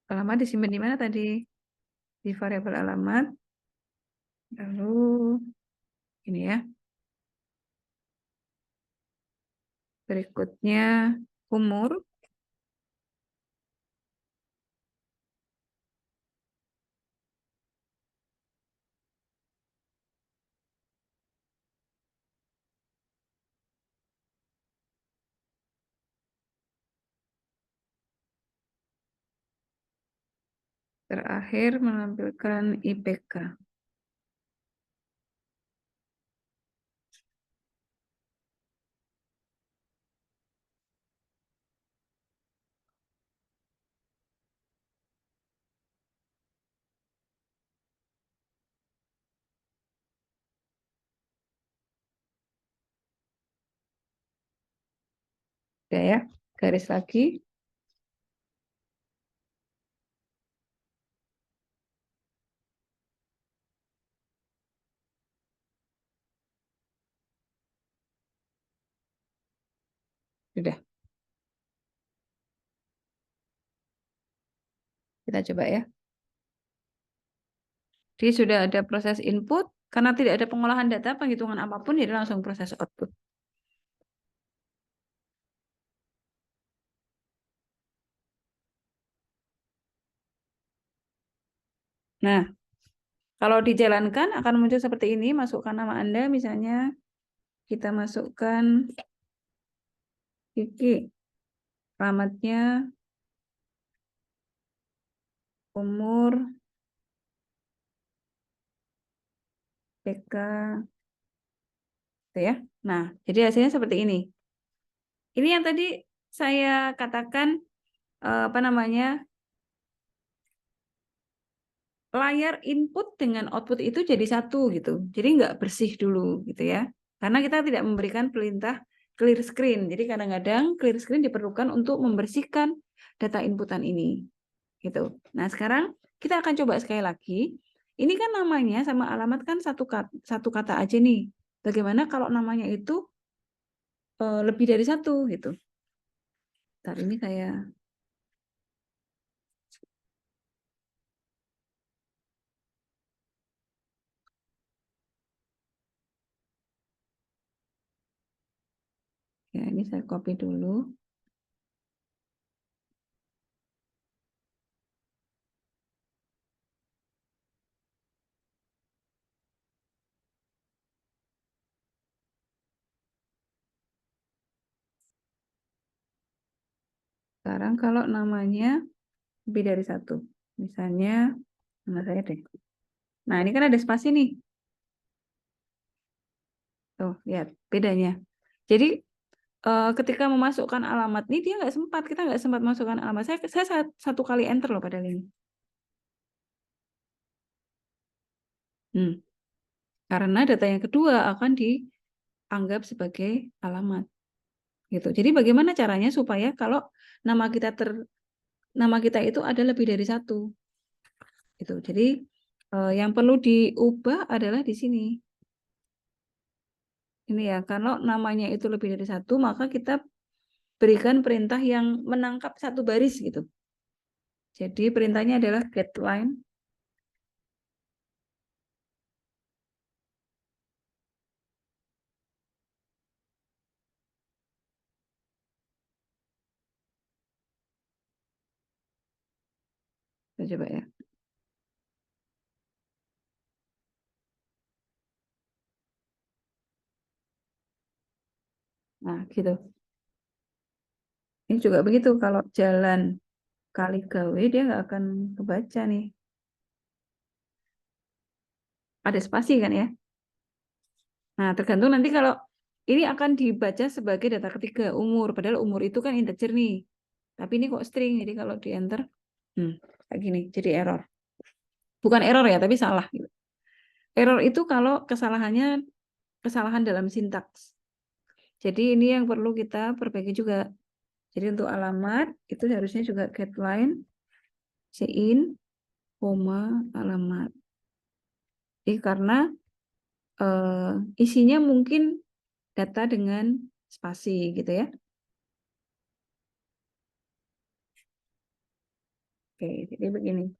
Alamat disimpan di mana tadi? Di variabel alamat. Lalu ini ya. Berikutnya umur. Terakhir menampilkan IPK. Udah ya, garis lagi. Sudah, kita coba ya. Jadi sudah ada proses input, karena tidak ada pengolahan data, penghitungan apapun, jadi langsung proses output. Nah, kalau dijalankan akan muncul seperti ini, masukkan nama Anda, misalnya kita masukkan Kiki, alamatnya, umur, TK, gitu ya. Nah, jadi hasilnya seperti ini. Ini yang tadi saya katakan apa namanya, layar input dengan output itu jadi satu gitu. Jadi nggak bersih dulu gitu ya. Karena kita tidak memberikan perintah clear screen. Jadi kadang-kadang clear screen diperlukan untuk membersihkan data inputan ini. Gitu. Nah, sekarang kita akan coba sekali lagi. Ini kan namanya sama alamat kan satu kata aja nih. Bagaimana kalau namanya itu lebih dari satu gitu. Ntar ini saya ya ini saya copy dulu. Sekarang kalau namanya lebih dari satu. Misalnya nama saya deh. Nah, ini kan ada spasi nih. Tuh, lihat bedanya. Jadi ketika memasukkan alamat nih dia nggak sempat, kita nggak sempat masukkan alamat. Saya satu kali enter loh pada ini. Karena data yang kedua akan dianggap sebagai alamat. Gitu. Jadi bagaimana caranya supaya kalau nama kita nama kita itu ada lebih dari satu. Gitu. Jadi yang perlu diubah adalah di sini. Ini ya, kalau namanya itu lebih dari satu, maka kita berikan perintah yang menangkap satu baris gitu. Jadi perintahnya adalah getLine. Kita coba ya. Nah, gitu. Ini juga begitu, kalau jalan kali gawe dia nggak akan kebaca nih. Ada spasi kan ya. Nah, tergantung nanti kalau ini akan dibaca sebagai data ketiga umur, padahal umur itu kan integer nih. Tapi ini kok string, jadi kalau di enter, kayak gini, jadi error. Bukan error ya, tapi salah. Error itu kalau kesalahan dalam sintaks. Jadi ini yang perlu kita perbaiki juga. Jadi untuk alamat itu harusnya juga getLine, cin, koma, alamat. Jadi karena isinya mungkin data dengan spasi gitu ya. Oke, jadi begini.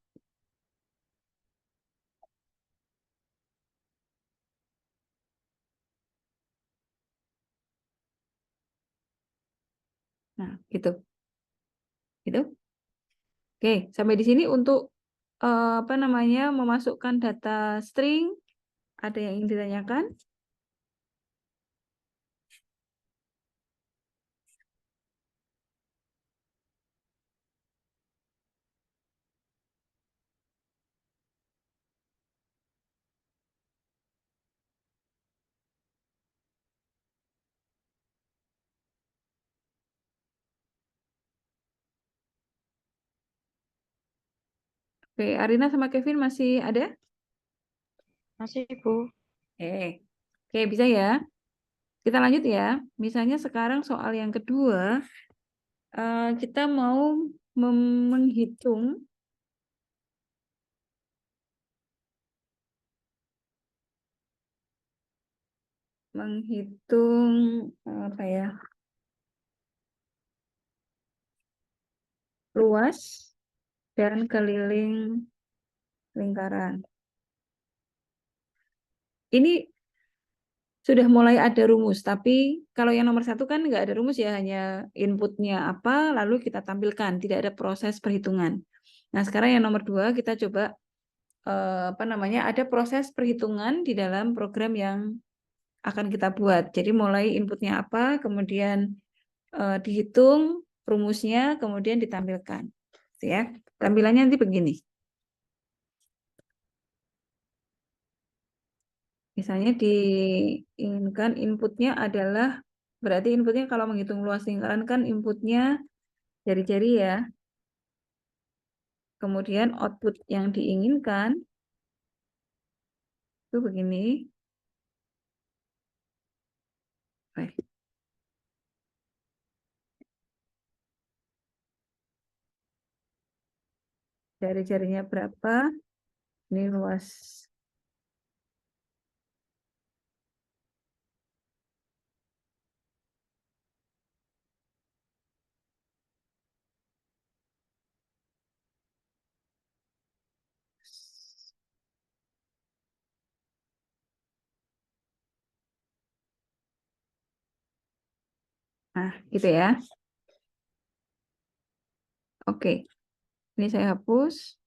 Nah, gitu. Gitu. Oke, sampai di sini untuk apa namanya memasukkan data string. Ada yang ingin ditanyakan? Oke, Arina sama Kevin masih ada? Masih, Bu. Oke, oke bisa ya. Kita lanjut ya. Misalnya sekarang soal yang kedua, kita mau menghitung apa ya, luas dan keliling lingkaran. Ini sudah mulai ada rumus, tapi kalau yang nomor satu kan nggak ada rumus ya, hanya inputnya apa, lalu kita tampilkan, tidak ada proses perhitungan. Nah, sekarang yang nomor dua kita coba apa namanya, ada proses perhitungan di dalam program yang akan kita buat. Jadi mulai inputnya apa, kemudian dihitung rumusnya, kemudian ditampilkan. Gitu ya. Tampilannya nanti begini. Misalnya diinginkan inputnya adalah, berarti inputnya kalau menghitung luas lingkaran kan inputnya jari-jari ya. Kemudian output yang diinginkan itu begini. Baik. Jari-jarinya berapa? Ini luas. Nah, gitu ya. Oke. Ini saya hapus.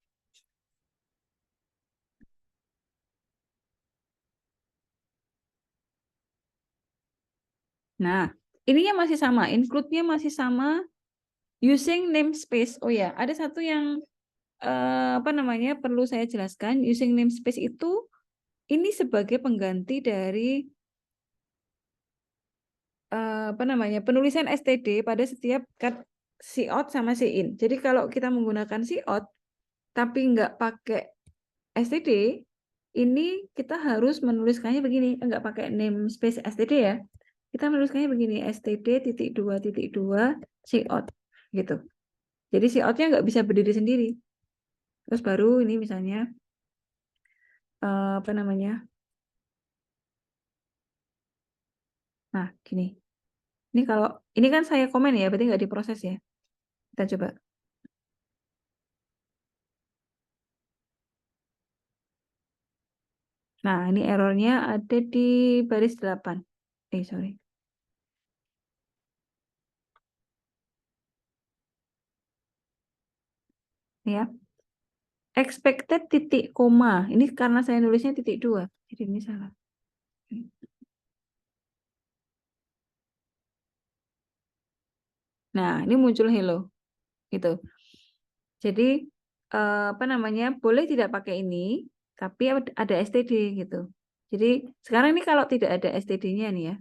Nah, ininya masih sama, include-nya masih sama, using namespace. Oh ya, ada satu yang apa namanya perlu saya jelaskan. Using namespace itu ini sebagai pengganti dari apa namanya penulisan std pada setiap cut cout sama in. Jadi kalau kita menggunakan cout tapi nggak pakai std, ini kita harus menuliskannya begini, nggak pakai namespace std ya. Kita menuliskannya begini, std.2.2 cout gitu. Jadi coutnya nggak bisa berdiri sendiri. Terus baru ini misalnya apa namanya? Nah, gini. Ini kalau ini kan saya komen ya, berarti nggak diproses ya. Kita coba. Nah, ini errornya ada di baris 8. Sorry. Ya. Expected titik koma. Ini karena saya nulisnya titik 2. Jadi ini salah. Nah, ini muncul hello. Gitu. Jadi, apa namanya, boleh tidak pakai ini, tapi ada std gitu. Jadi, sekarang ini kalau tidak ada std-nya nih ya,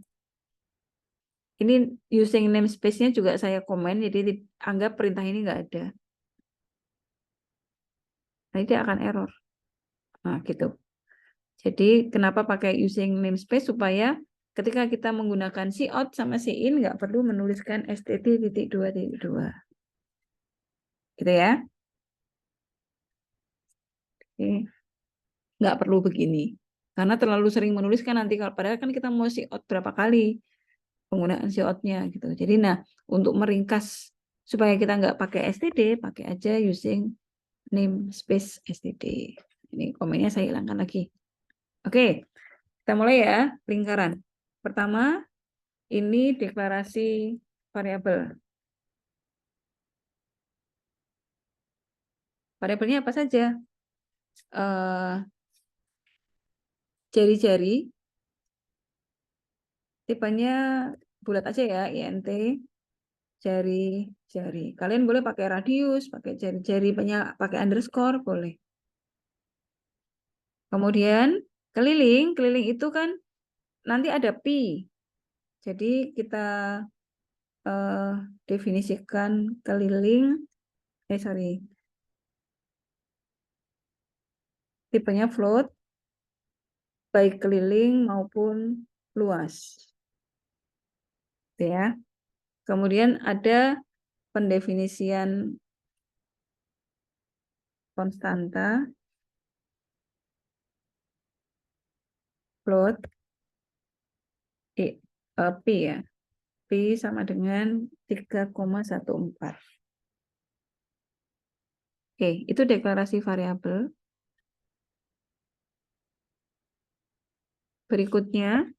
ini using namespace-nya juga saya komen, jadi anggap perintah ini nggak ada. Nah, dia akan error. Nah, gitu. Jadi, kenapa pakai using namespace? Supaya ketika kita menggunakan cout sama in, nggak perlu menuliskan std.2.2. Gitu ya. Oke. Nggak perlu begini. Karena terlalu sering menuliskan nanti, padahal kan kita mau cout berapa kali penggunaan cout-nya gitu. Jadi, nah, untuk meringkas supaya kita nggak pakai std, pakai aja using namespace std. Ini komennya saya hilangkan lagi. Oke, kita mulai ya, lingkaran. Pertama, ini deklarasi variabel. Variabelnya apa saja? Jari-jari, tipenya bulat aja ya, int, jari-jari. Kalian boleh pakai radius, pakai jari-jari, pakai underscore, boleh. Kemudian keliling, keliling itu kan nanti ada pi. Jadi kita definisikan keliling, sorry, tipenya float, baik keliling maupun luas. ya. Kemudian ada pendefinisian konstanta float P ya. P sama dengan 3,14. Oke, itu deklarasi variabel. Berikutnya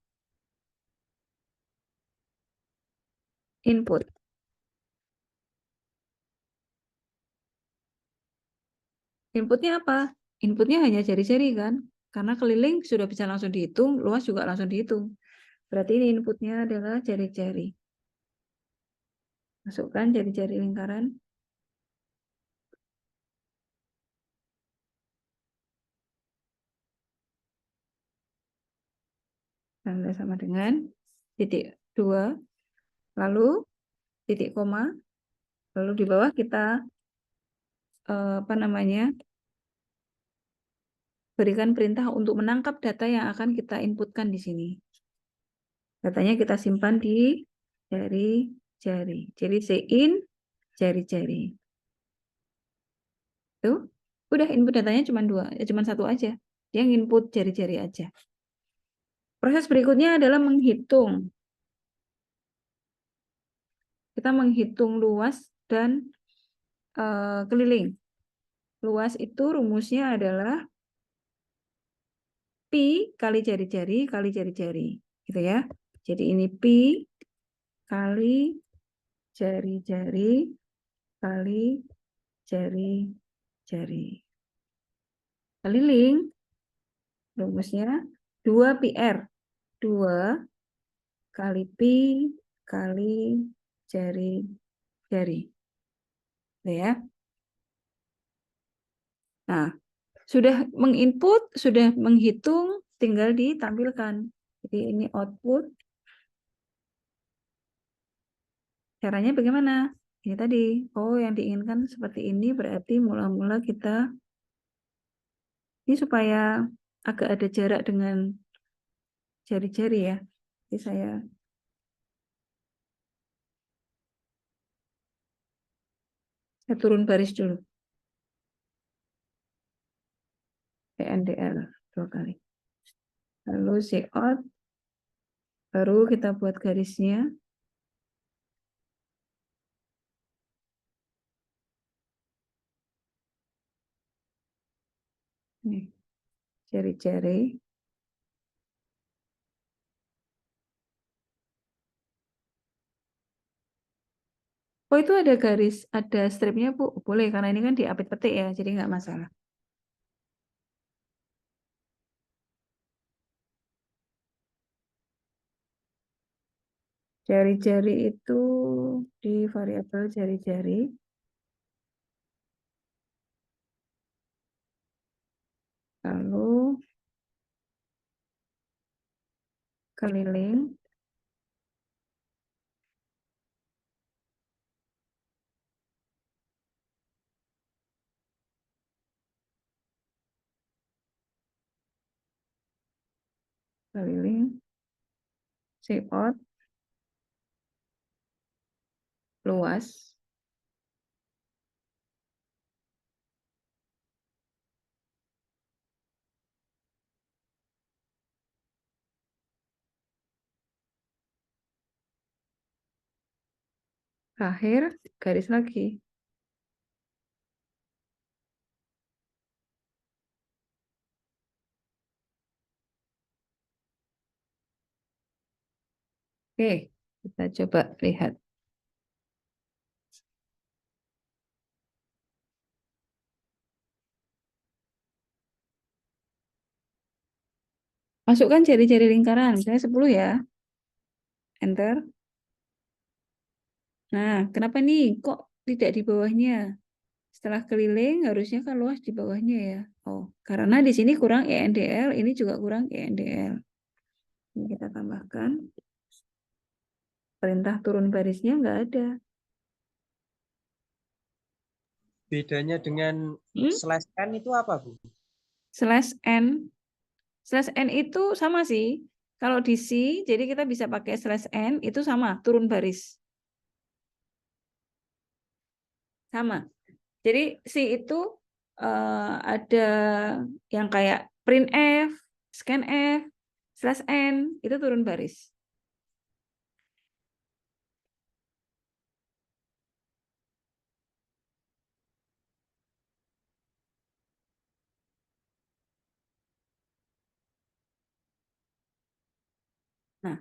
input. Inputnya apa? Inputnya hanya jari-jari kan? Karena keliling sudah bisa langsung dihitung, luas juga langsung dihitung. Berarti ini inputnya adalah jari-jari. Masukkan jari-jari lingkaran. Tanda sama dengan titik 2. Lalu titik koma. Lalu di bawah kita berikan perintah untuk menangkap data yang akan kita inputkan di sini. Datanya kita simpan di jari-jari. Jadi in jari-jari. Tuh, udah input datanya cuma 2, ya cuma 1 aja. Yang input jari-jari aja. Proses berikutnya adalah menghitung. Kita menghitung luas dan keliling. Luas itu rumusnya adalah pi kali jari-jari kali jari-jari, gitu ya. Jadi ini pi kali jari-jari kali jari-jari. Keliling rumusnya 2πr. 2 kali pi kali jari-jari. Ya. Nah, sudah menginput, sudah menghitung, tinggal ditampilkan. Jadi ini output. Caranya bagaimana? Ini tadi. Oh, yang diinginkan seperti ini berarti mula-mula kita ini supaya agak ada jarak dengan jari-jari ya. Jadi saya turun baris dulu. PNDL 2 kali. Lalu out, baru kita buat garisnya. Nih, jari-jari. Oh, itu ada garis, ada stripnya, Bu. Boleh, karena ini kan diapit petik ya, jadi nggak masalah. Jari-jari itu di variabel jari-jari. Lalu keliling. Keliling. Out. Luas. Akhir, garis lagi. Oke, kita coba lihat. Masukkan jari-jari lingkaran, misalnya 10 ya. Enter. Nah, kenapa nih kok tidak di bawahnya? Setelah keliling harusnya kan luas di bawahnya ya. Oh, karena di sini kurang ENDL, ini juga kurang ENDL. Ini kita tambahkan. Perintah turun barisnya nggak ada. Bedanya dengan slash n itu apa, Bu? Slash n. Slash n itu sama sih. Kalau di C, jadi kita bisa pakai /n, itu sama, turun baris. Sama. Jadi C itu ada yang kayak printf, scanf, /n, itu turun baris. Nah,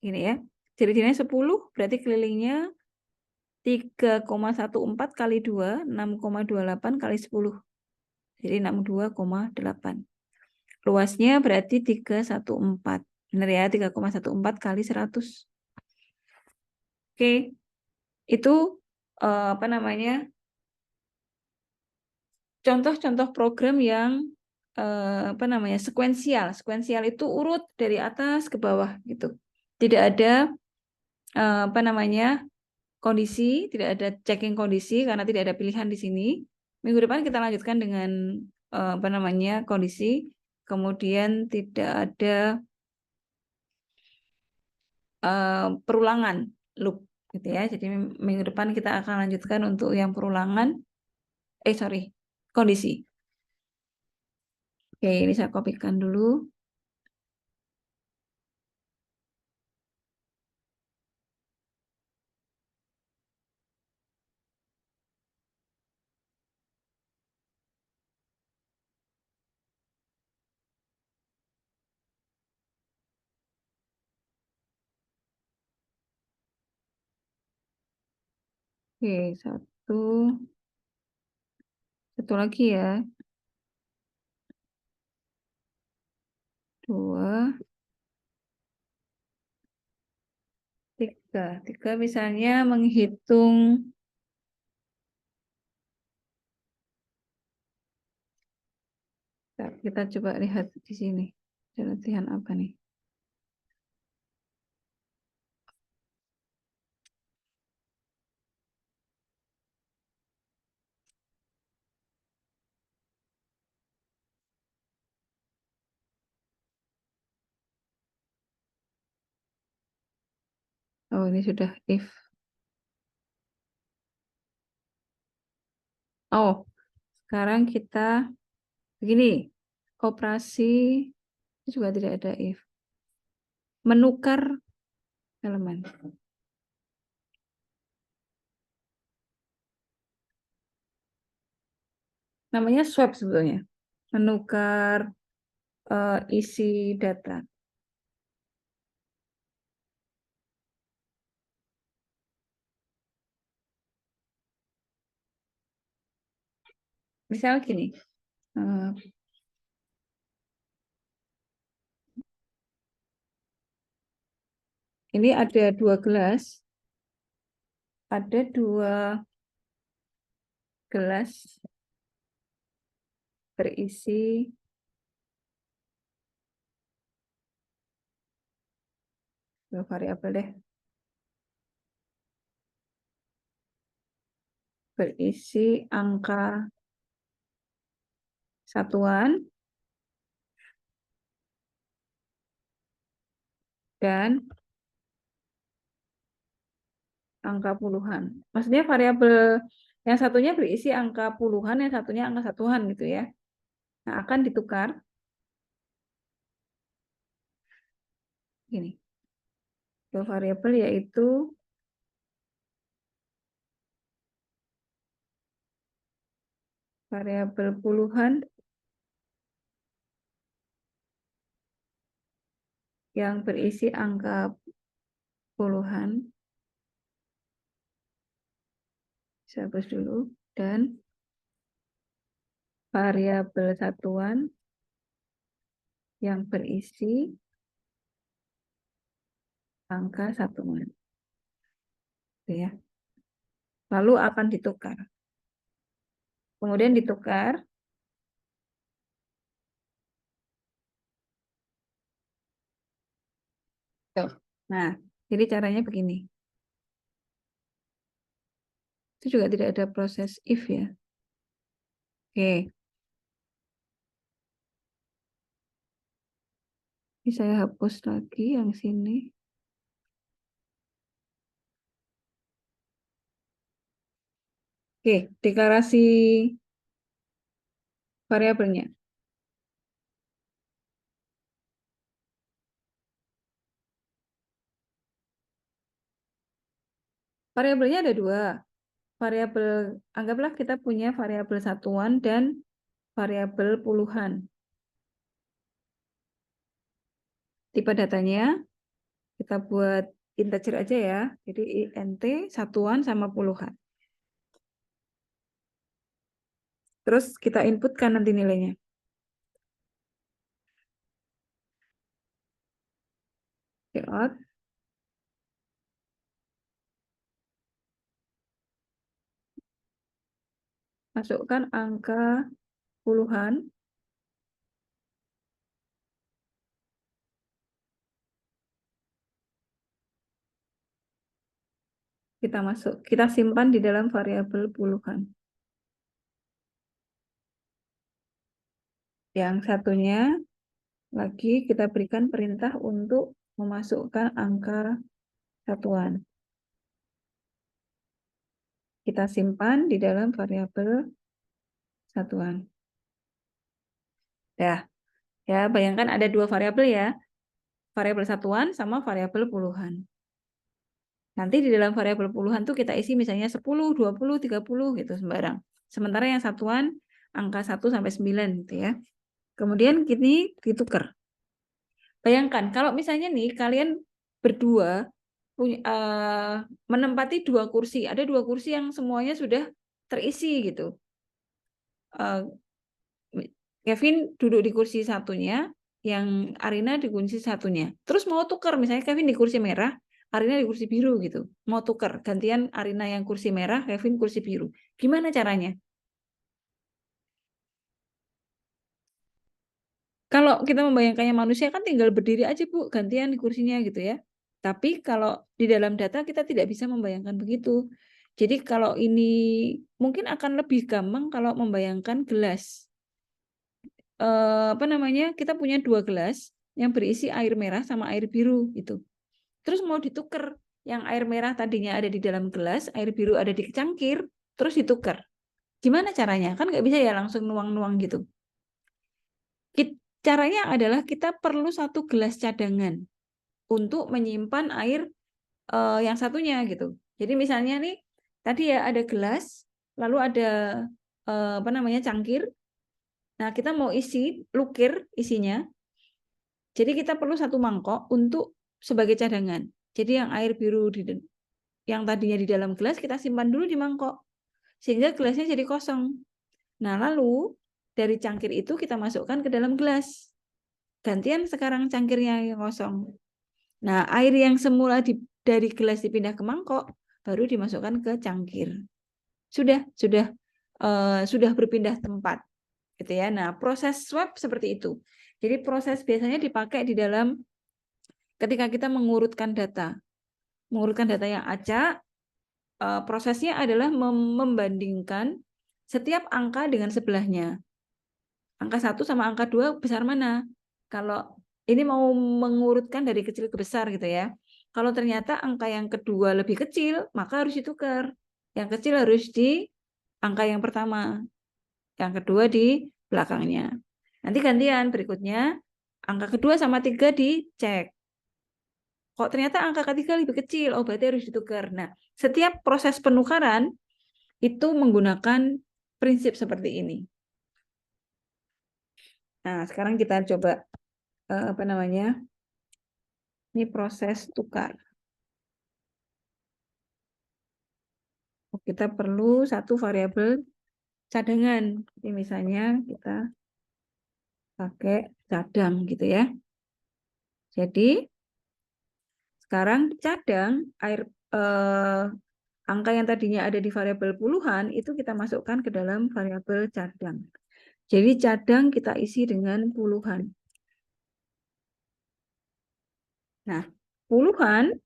ini ya. Jadi 10, berarti kelilingnya 3,14 kali 2, 6,28 kali 10. Jadi 62,8. Luasnya berarti 314. Benar ya, 3,14 kali 100. Oke. Itu apa namanya? Contoh-contoh program yang apa namanya? Sekuensial. Sekuensial itu urut dari atas ke bawah gitu. Tidak ada apa namanya? Kondisi, tidak ada checking kondisi karena tidak ada pilihan di sini. Minggu depan kita lanjutkan dengan apa namanya? Kondisi. Kemudian tidak ada perulangan loop gitu ya. Jadi minggu depan kita akan lanjutkan untuk yang perulangan kondisi. Oke, ini saya kopikan dulu. Oke, satu lagi ya. 2, 3. 3 misalnya menghitung kita coba lihat di sini. Ada latihan apa nih? Oh, ini sudah if. Oh, sekarang kita begini. Operasi juga tidak ada if. Menukar elemen. Namanya swap sebetulnya. Menukar isi data. Misal gini. Ini ada 2 gelas. Ada 2 gelas berisi dua variabel deh. Berisi angka satuan dan angka puluhan. Maksudnya variabel yang satunya berisi angka puluhan, yang satunya angka satuan gitu ya. Nah, akan ditukar gini. Dua variabel yaitu variabel puluhan yang berisi angka puluhan. Saya hapus dulu. Dan variabel satuan yang berisi angka satuan. Gitu ya. Lalu akan ditukar. Kemudian ditukar. Tuh. Nah, jadi caranya begini. Itu juga tidak ada proses if ya. Oke. Ini saya hapus lagi yang sini. Oke, deklarasi variabelnya. Variabelnya ada dua. Variabel, anggaplah kita punya variabel satuan dan variabel puluhan. Tipe datanya kita buat integer aja ya. Jadi int satuan sama puluhan. Terus kita inputkan nanti nilainya. Out. Masukkan angka puluhan. Kita simpan di dalam variabel puluhan. Yang satunya lagi kita berikan perintah untuk memasukkan angka satuan. Kita simpan di dalam variabel satuan. Ya, bayangkan ada dua variabel ya. Variabel satuan sama variabel puluhan. Nanti di dalam variabel puluhan tuh kita isi misalnya 10, 20, 30 gitu sembarang. Sementara yang satuan angka 1 sampai 9 gitu ya. Kemudian gini ditukar. Bayangkan kalau misalnya nih kalian berdua punya menempati dua kursi, ada dua kursi yang semuanya sudah terisi gitu. Kevin duduk di kursi satunya, yang Arina di kursi satunya. Terus mau tukar, misalnya Kevin di kursi merah, Arina di kursi biru gitu. Mau tukar, gantian Arina yang kursi merah, Kevin kursi biru. Gimana caranya? Kalau kita membayangkannya manusia kan tinggal berdiri aja Bu, gantian di kursinya gitu ya. Tapi kalau di dalam data kita tidak bisa membayangkan begitu. Jadi kalau ini mungkin akan lebih gampang kalau membayangkan gelas. Apa namanya? Kita punya dua gelas yang berisi air merah sama air biru gitu. Terus mau ditukar, yang air merah tadinya ada di dalam gelas, air biru ada di cangkir, terus ditukar. Gimana caranya? Kan nggak bisa ya langsung nuang-nuang gitu. Caranya adalah kita perlu satu gelas cadangan untuk menyimpan air yang satunya gitu. Jadi misalnya nih tadi ya ada gelas, lalu ada apa namanya cangkir. Nah kita mau isi lukir isinya. Jadi kita perlu satu mangkok untuk sebagai cadangan. Jadi yang air biru yang tadinya di dalam gelas kita simpan dulu di mangkok sehingga gelasnya jadi kosong. Nah lalu dari cangkir itu kita masukkan ke dalam gelas. Gantian sekarang cangkirnya yang kosong. Nah, air yang semula dari gelas dipindah ke mangkok baru dimasukkan ke cangkir. Sudah berpindah tempat, gitu ya. Nah, proses swap seperti itu. Jadi proses biasanya dipakai di dalam ketika kita mengurutkan data. Mengurutkan data yang acak, prosesnya adalah membandingkan setiap angka dengan sebelahnya. Angka 1 sama angka 2 besar mana? Kalau ini mau mengurutkan dari kecil ke besar gitu ya. Kalau ternyata angka yang kedua lebih kecil, maka harus ditukar. Yang kecil harus di angka yang pertama. Yang kedua di belakangnya. Nanti gantian berikutnya, angka kedua sama 3 dicek. Kok ternyata angka ketiga lebih kecil, oh berarti harus ditukar. Nah, setiap proses penukaran itu menggunakan prinsip seperti ini. Nah, sekarang kita coba apa namanya? Ini proses tukar. Kita perlu satu variabel cadangan. Jadi misalnya kita pakai cadang gitu ya. Jadi sekarang cadang angka yang tadinya ada di variabel puluhan itu kita masukkan ke dalam variabel cadang. Jadi cadang kita isi dengan puluhan. Nah, puluhan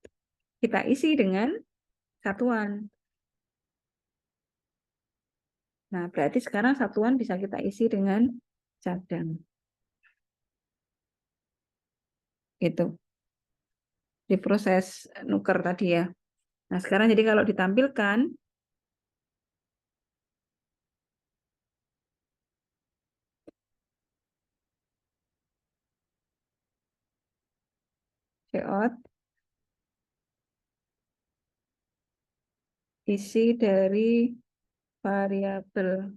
kita isi dengan satuan. Nah, berarti sekarang satuan bisa kita isi dengan cadang. Gitu. Di proses nuker tadi ya. Nah, sekarang jadi kalau ditampilkan, cout, isi dari variabel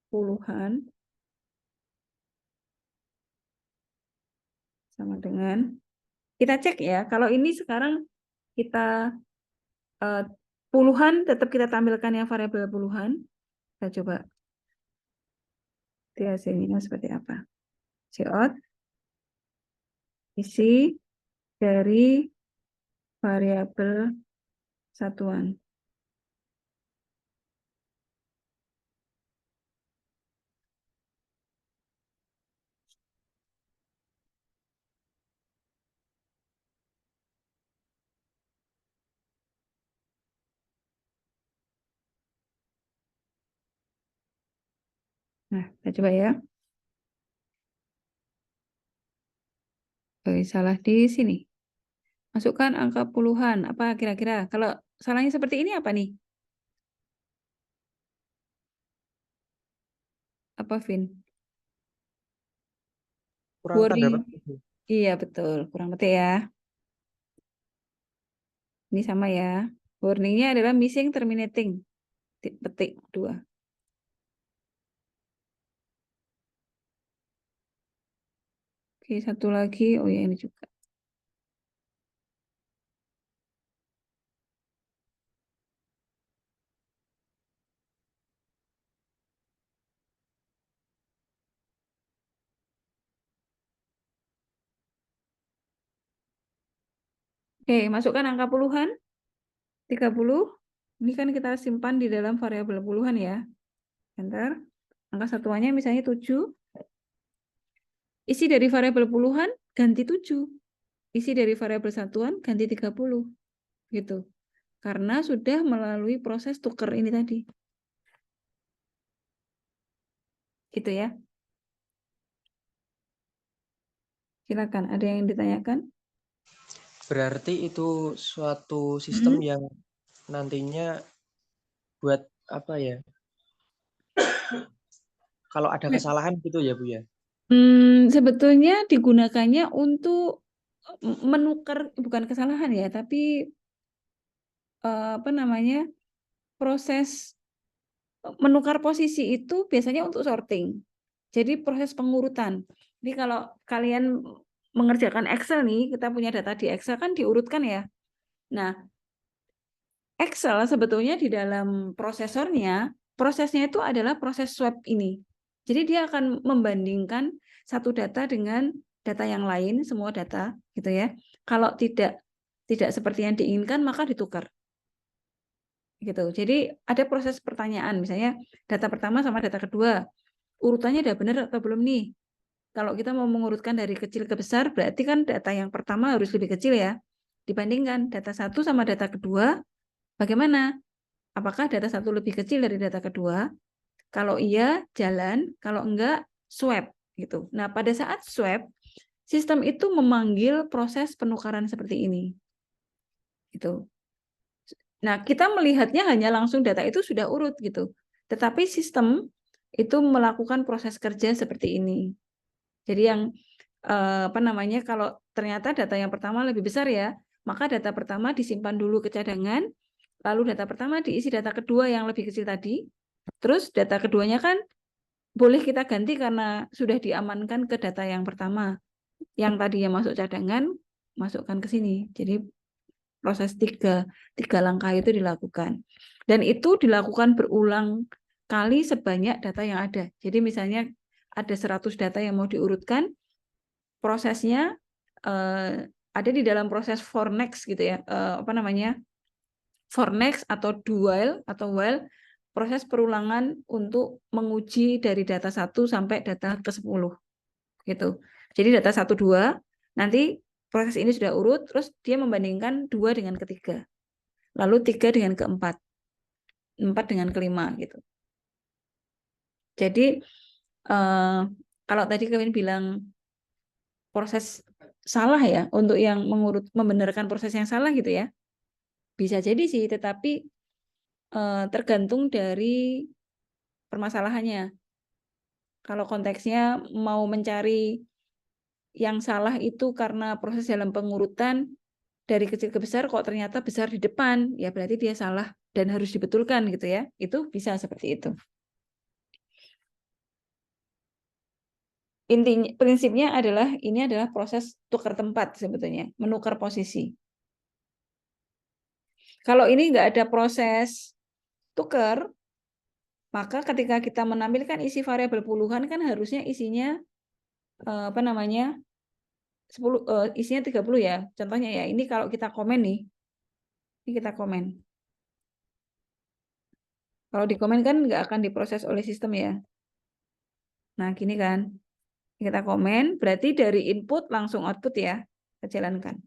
puluhan sama dengan, kita cek ya, kalau ini sekarang kita puluhan, tetap kita tampilkan yang variabel puluhan. Kita coba di hasilnya seperti apa. Cout, isi dari variabel satuan. Nah, kita coba ya. Oh, salah di sini. Masukkan angka puluhan. Apa kira-kira? Kalau salahnya seperti ini apa nih? Apa, Vin? Kurang tanda Wording. petik. Iya, betul. Kurang petik ya. Ini sama ya. Warningnya adalah missing terminating. Petik 2. Oke, satu lagi. Oh ya, ini juga. Oke, masukkan angka puluhan. 30. Ini kan kita simpan di dalam variabel puluhan ya. Enter. Angka satuannya misalnya 7. Isi dari variabel puluhan ganti 7. Isi dari variabel satuan ganti 30. Gitu. Karena sudah melalui proses tuker ini tadi. Gitu ya. Silakan, ada yang ditanyakan? Berarti itu suatu sistem yang nantinya buat apa ya? Kalau ada kesalahan gitu ya, Bu ya? Sebetulnya digunakannya untuk menukar, bukan kesalahan ya, tapi apa namanya, proses menukar posisi itu biasanya untuk sorting. Jadi proses pengurutan. Jadi kalau kalian mengerjakan Excel nih, kita punya data di Excel kan diurutkan ya. Nah, Excel sebetulnya di dalam prosesornya, prosesnya itu adalah proses swap ini. Jadi dia akan membandingkan satu data dengan data yang lain, semua data gitu ya. Kalau tidak seperti yang diinginkan, maka ditukar. Gitu. Jadi ada proses pertanyaan, misalnya data pertama sama data kedua, urutannya udah benar atau belum nih? Kalau kita mau mengurutkan dari kecil ke besar, berarti kan data yang pertama harus lebih kecil ya. Dibandingkan data satu sama data kedua, bagaimana? Apakah data satu lebih kecil dari data kedua? Kalau iya, jalan. Kalau enggak, swap. Gitu. Nah, pada saat swap, sistem itu memanggil proses penukaran seperti ini. Gitu. Nah, kita melihatnya hanya langsung data itu sudah urut gitu. Tetapi sistem itu melakukan proses kerja seperti ini. Jadi yang apa namanya, kalau ternyata data yang pertama lebih besar ya, maka data pertama disimpan dulu ke cadangan, lalu data pertama diisi data kedua yang lebih kecil tadi, terus data keduanya kan boleh kita ganti karena sudah diamankan ke data yang pertama. Yang tadinya masuk cadangan, masukkan ke sini. Jadi proses tiga langkah itu dilakukan. Dan itu dilakukan berulang kali sebanyak data yang ada. Jadi misalnya ada 100 data yang mau diurutkan, prosesnya ada di dalam proses for next gitu ya. Apa namanya? For next atau do while atau while, proses perulangan untuk menguji dari data 1 sampai data ke-10 gitu. Jadi data 1 2, nanti proses ini sudah urut, terus dia membandingkan 2 dengan ketiga. Lalu 3 dengan keempat, 4 dengan kelima gitu. Jadi kalau tadi kalian bilang proses salah ya, untuk yang membenarkan proses yang salah gitu ya. Bisa jadi sih, tetapi tergantung dari permasalahannya. Kalau konteksnya mau mencari yang salah itu karena proses dalam pengurutan dari kecil ke besar kok ternyata besar di depan, ya berarti dia salah dan harus dibetulkan gitu ya. Itu bisa seperti itu. Intinya, prinsipnya adalah ini adalah proses tukar tempat sebetulnya, menukar posisi. Kalau ini nggak ada proses tukar, maka ketika kita menampilkan isi variabel puluhan kan harusnya isinya apa namanya 10 isinya 30 ya. Contohnya ya, ini kalau kita komen nih. Ini kita komen. Kalau di komen kan nggak akan diproses oleh sistem ya. Nah, gini kan. Kita komen, berarti dari input langsung output ya. Kita jalankan.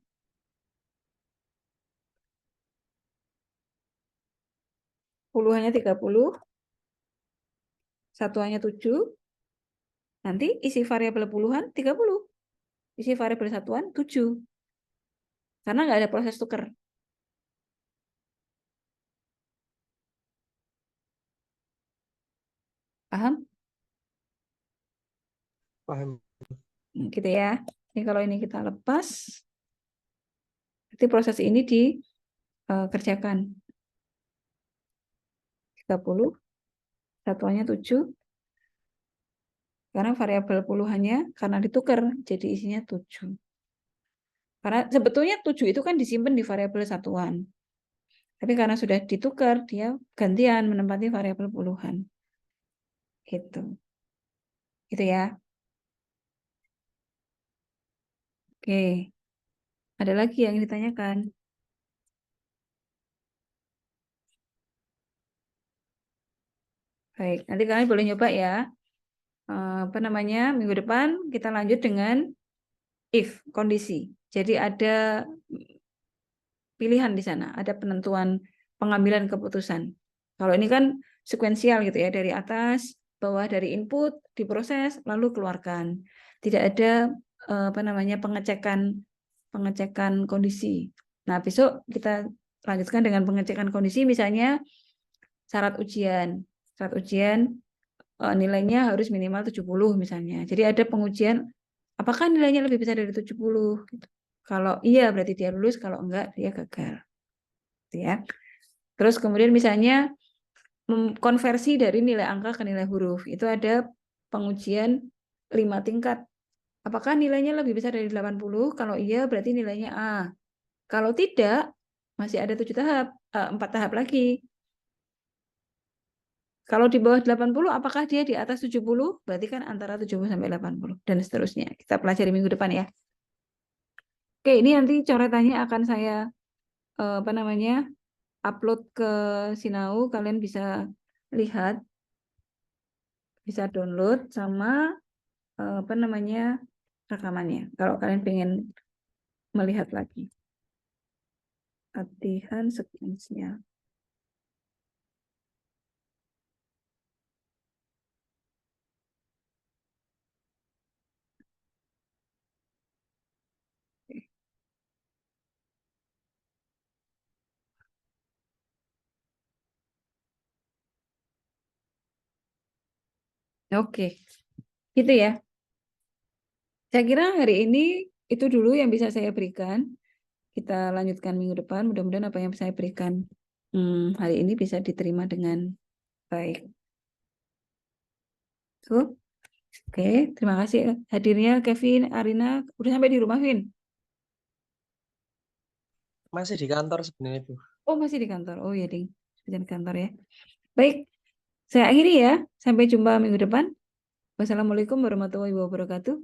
Puluhannya 30, satuannya 7. Nanti isi variabel puluhan 30. Isi variabel satuan 7. Karena nggak ada proses tukar. Paham? Paham. Gitu ya. Ini kalau ini kita lepas, nanti proses ini dikerjakan. 30, satuannya 7. Karena variabel puluhannya karena ditukar, jadi isinya 7. Karena sebetulnya 7 itu kan disimpan di variabel satuan. Tapi karena sudah ditukar, dia gantian menempati variabel puluhan. Gitu. Gitu ya. Oke. Ada lagi yang ditanyakan? Baik, nanti kalian boleh nyoba ya. Apa namanya? Minggu depan kita lanjut dengan if, kondisi. Jadi ada pilihan di sana, ada penentuan pengambilan keputusan. Kalau ini kan sekuensial gitu ya, dari atas, bawah, dari input, diproses, lalu keluarkan. Tidak ada apa namanya pengecekan kondisi. Nah, besok kita lanjutkan dengan pengecekan kondisi, misalnya syarat ujian. Syarat ujian nilainya harus minimal 70 misalnya. Jadi ada pengujian apakah nilainya lebih besar dari 70 gitu. Kalau iya berarti dia lulus, kalau enggak dia gagal. Gitu ya. Terus kemudian misalnya konversi dari nilai angka ke nilai huruf. Itu ada pengujian 5 tingkat. Apakah nilainya lebih besar dari 80? Kalau iya berarti nilainya A. Kalau tidak, masih ada 7 tahap, 4 tahap lagi. Kalau di bawah 80, apakah dia di atas 70? Berarti kan antara 70 sampai 80 dan seterusnya. Kita pelajari minggu depan ya. Oke, ini nanti coretannya akan saya apa namanya? Upload ke Sinau, kalian bisa lihat, bisa download sama apa namanya? Rekamannya. Kalau kalian pengen melihat lagi. Latihan sekuensial. Oke, gitu ya. Saya kira hari ini itu dulu yang bisa saya berikan. Kita lanjutkan minggu depan. Mudah-mudahan apa yang saya berikan hari ini bisa diterima dengan baik. Oke, terima kasih hadirnya Kevin, Arina. Udah sampai di rumah, Vin? Masih di kantor sebenarnya, Bu. Oh, masih di kantor. Oh ya, ding. Sudah di kantor ya. Baik, saya akhiri ya. Sampai jumpa minggu depan. Wassalamualaikum warahmatullahi wabarakatuh.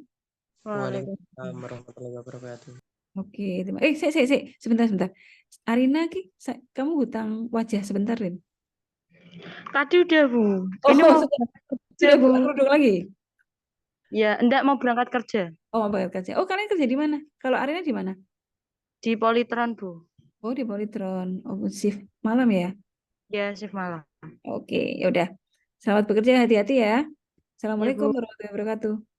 Waalaikumsalam warahmatullahi wabarakatuh. Oke, sebentar. Arina, kamu hutang wajah sebentar, Rin. Tadi udah, Bu. Oh, Ini mau sudah buka kerudung lagi? Ya, enggak mau berangkat kerja. Oh, mau berangkat kerja. Oh, kalian kerja di mana? Kalau Arina di mana? Di Politron, Bu. Oh, di Politron. Oh, shift malam ya? Ya, shift malam. Oke, ya udah. Selamat bekerja, hati-hati ya. Ya, Assalamualaikum Bu. warahmatullahi wabarakatuh.